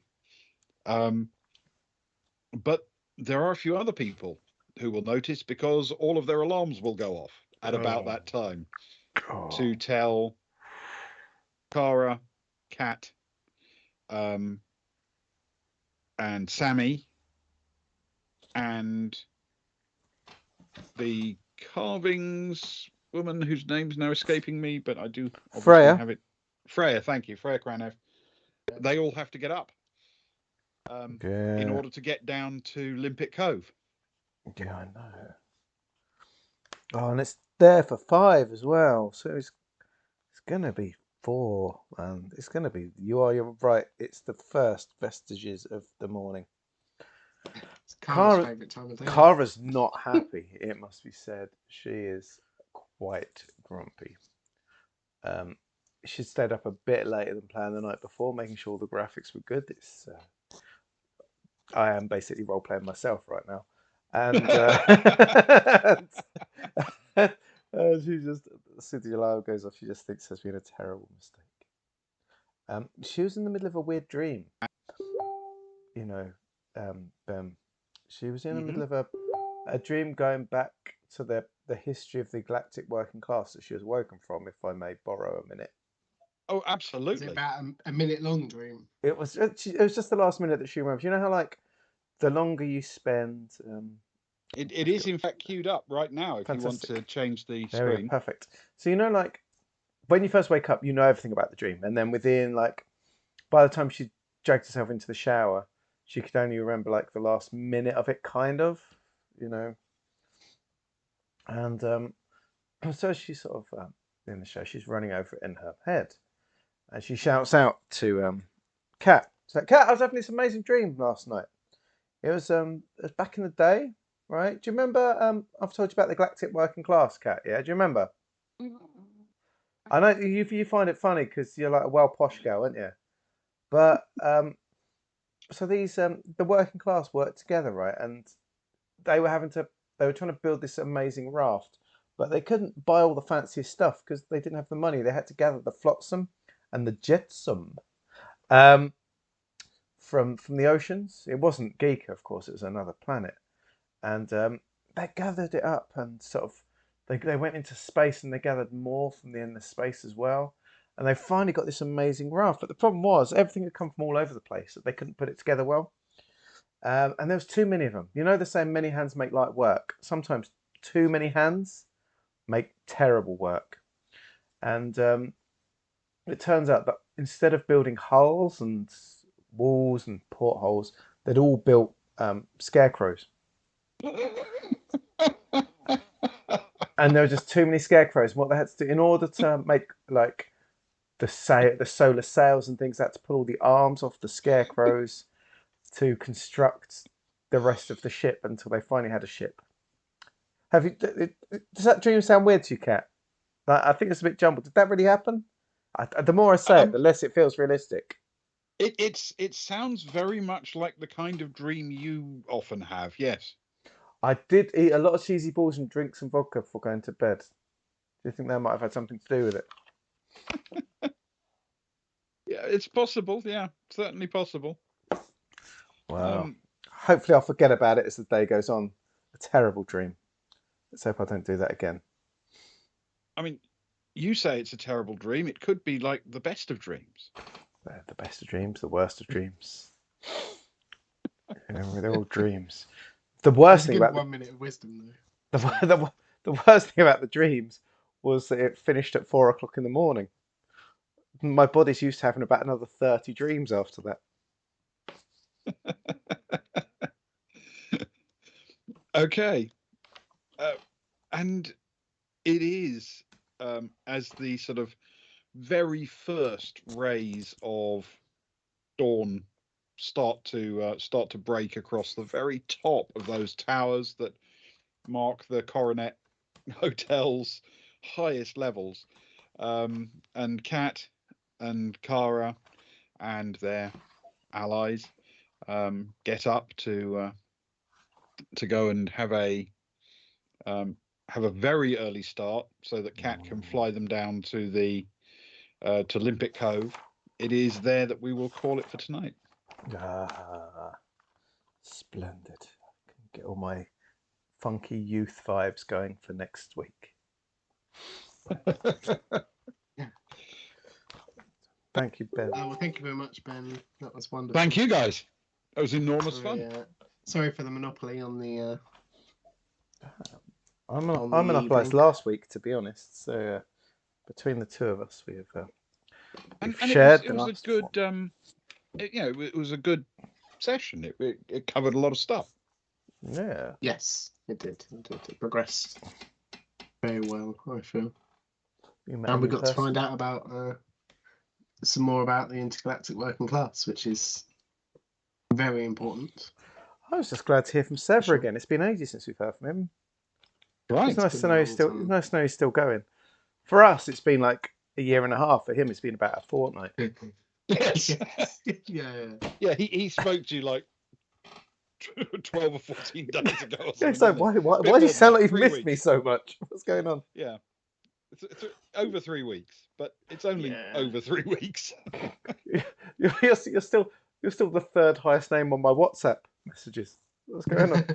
But there are a few other people who will notice because all of their alarms will go off at about that time to tell Kara, Kat, and Sammy, and the carvings woman whose name's now escaping me, but I do obviously Freya. have it. Freya, thank you, Freya Kranev. They all have to get up in order to get down to Limpet Cove. Yeah, I know. Oh, and it's there for 5 as well, so it's gonna be 4, and it's gonna be. You're right. It's the first vestiges of the morning. It's Kara's favourite time of day. Kara's not happy. It must be said. She is quite grumpy. She stayed up a bit later than planned the night before, making sure the graphics were good. I am basically role playing myself right now, and she just, as soon as the alarm goes off, she just thinks there's been a terrible mistake. She was in the middle of a weird dream. Ben. She was in the middle of a dream going back to the history of the galactic working class that she was woken from, if I may borrow a minute. Oh, absolutely. Is it about a minute-long dream? It was just the last minute that she remembers. You know how, like, the longer you spend... It is, in fact, queued up right now if Fantastic. You want to change the There we screen. go, perfect. So, like, when you first wake up, you know everything about the dream. And then within, like, by the time she dragged herself into the shower, she could only remember, like, the last minute of it, kind of, And so she's sort of in the show. She's running over it in her head. And she shouts out to Kat. She's like, Kat, I was having this amazing dream last night. It was back in the day, right? Do you remember? I've told you about the galactic working class, Kat. Yeah, do you remember? I know you find it funny because you're like a well posh girl, aren't you? But so these the working class worked together, right? And they were trying to build this amazing raft, but they couldn't buy all the fanciest stuff because they didn't have the money. They had to gather the flotsam and the jetsam from the oceans. It wasn't Giikur, of course. It was another planet, and they gathered it up and sort of they went into space and they gathered more from the end of space as well. And they finally got this amazing raft. But the problem was everything had come from all over the place. That they couldn't put it together well. And there was too many of them. You know the saying, many hands make light work. Sometimes too many hands make terrible work. And it turns out that instead of building hulls and walls and portholes, they'd all built scarecrows. And there were just too many scarecrows. And what they had to do in order to make like the solar sails and things, they had to pull all the arms off the scarecrows to construct the rest of the ship until they finally had a ship. Have you? Does that dream sound weird to you, Kat? I think it's a bit jumbled. Did that really happen? The more I say it, the less it feels realistic. It sounds very much like the kind of dream you often have. Yes. I did eat a lot of cheesy balls and drink some vodka before going to bed. Do you think that might have had something to do with it? Yeah, it's possible. Yeah, certainly possible. Well, hopefully I'll forget about it as the day goes on. A terrible dream. Let's hope I don't do that again. I mean, you say it's a terrible dream. It could be like the best of dreams. The best of dreams, the worst of dreams. They're all dreams. The worst thing about 1 minute of wisdom, though. The worst thing about the dreams was that it finished at 4 o'clock in the morning. My body's used to having about another 30 dreams after that. Okay. And it is as the sort of very first rays of dawn start to break across the very top of those towers that mark the Coronet Hotel's highest levels, and Kat and Kara and their allies get up to go and have a very early start so that Kat can fly them down to the to Limpet Cove. It is there that we will call it for tonight. Ah, splendid. I can get all my funky youth vibes going for next week. Thank you, Ben. well, thank you very much, Ben. That was wonderful. Thank you, guys. That was enormous fun. Sorry for the monopoly on the. I monopolised last week, to be honest. So between the two of us, we've shared. It was a good. It was a good session. It covered a lot of stuff. Yeah. Yes, it did. It progressed very well, I feel. And we got to find out about some more about the intergalactic working class, which is very important. I was just glad to hear from Sever again. It's been ages since we've heard from him. Right. It's nice to know he's still going. For us, it's been like a year and a half. For him, it's been about a fortnight. Yes. Yeah. He spoke to you like 12 or 14 days ago. Or Yeah, it's something, like, why does he sound like you've missed me so much? What's going on? Yeah. It's over 3 weeks, but it's only over 3 weeks. You're still the third highest name on my WhatsApp messages. What's going on?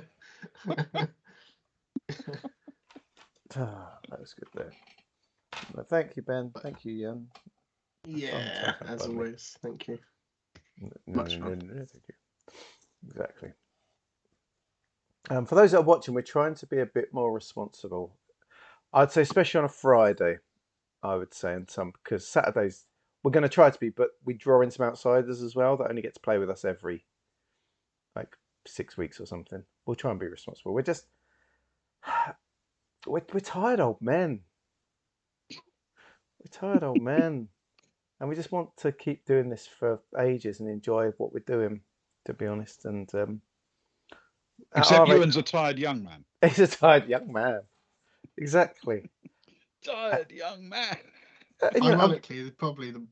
That was good there. Well, thank you, Ben. Thank you, Jan. Yeah, as always. Thank you. No, thank you. Exactly. For those that are watching, we're trying to be a bit more responsible. I'd say, especially on a Friday, I would say, and some because Saturdays we're going to try to be, but we draw in some outsiders as well that only get to play with us every like 6 weeks or something. We'll try and be responsible. We're tired old men. We're tired old men, and we just want to keep doing this for ages and enjoy what we're doing. To be honest, and except Ewan's a tired young man. He's a tired young man. Exactly. Tired young man. Ironically, probably the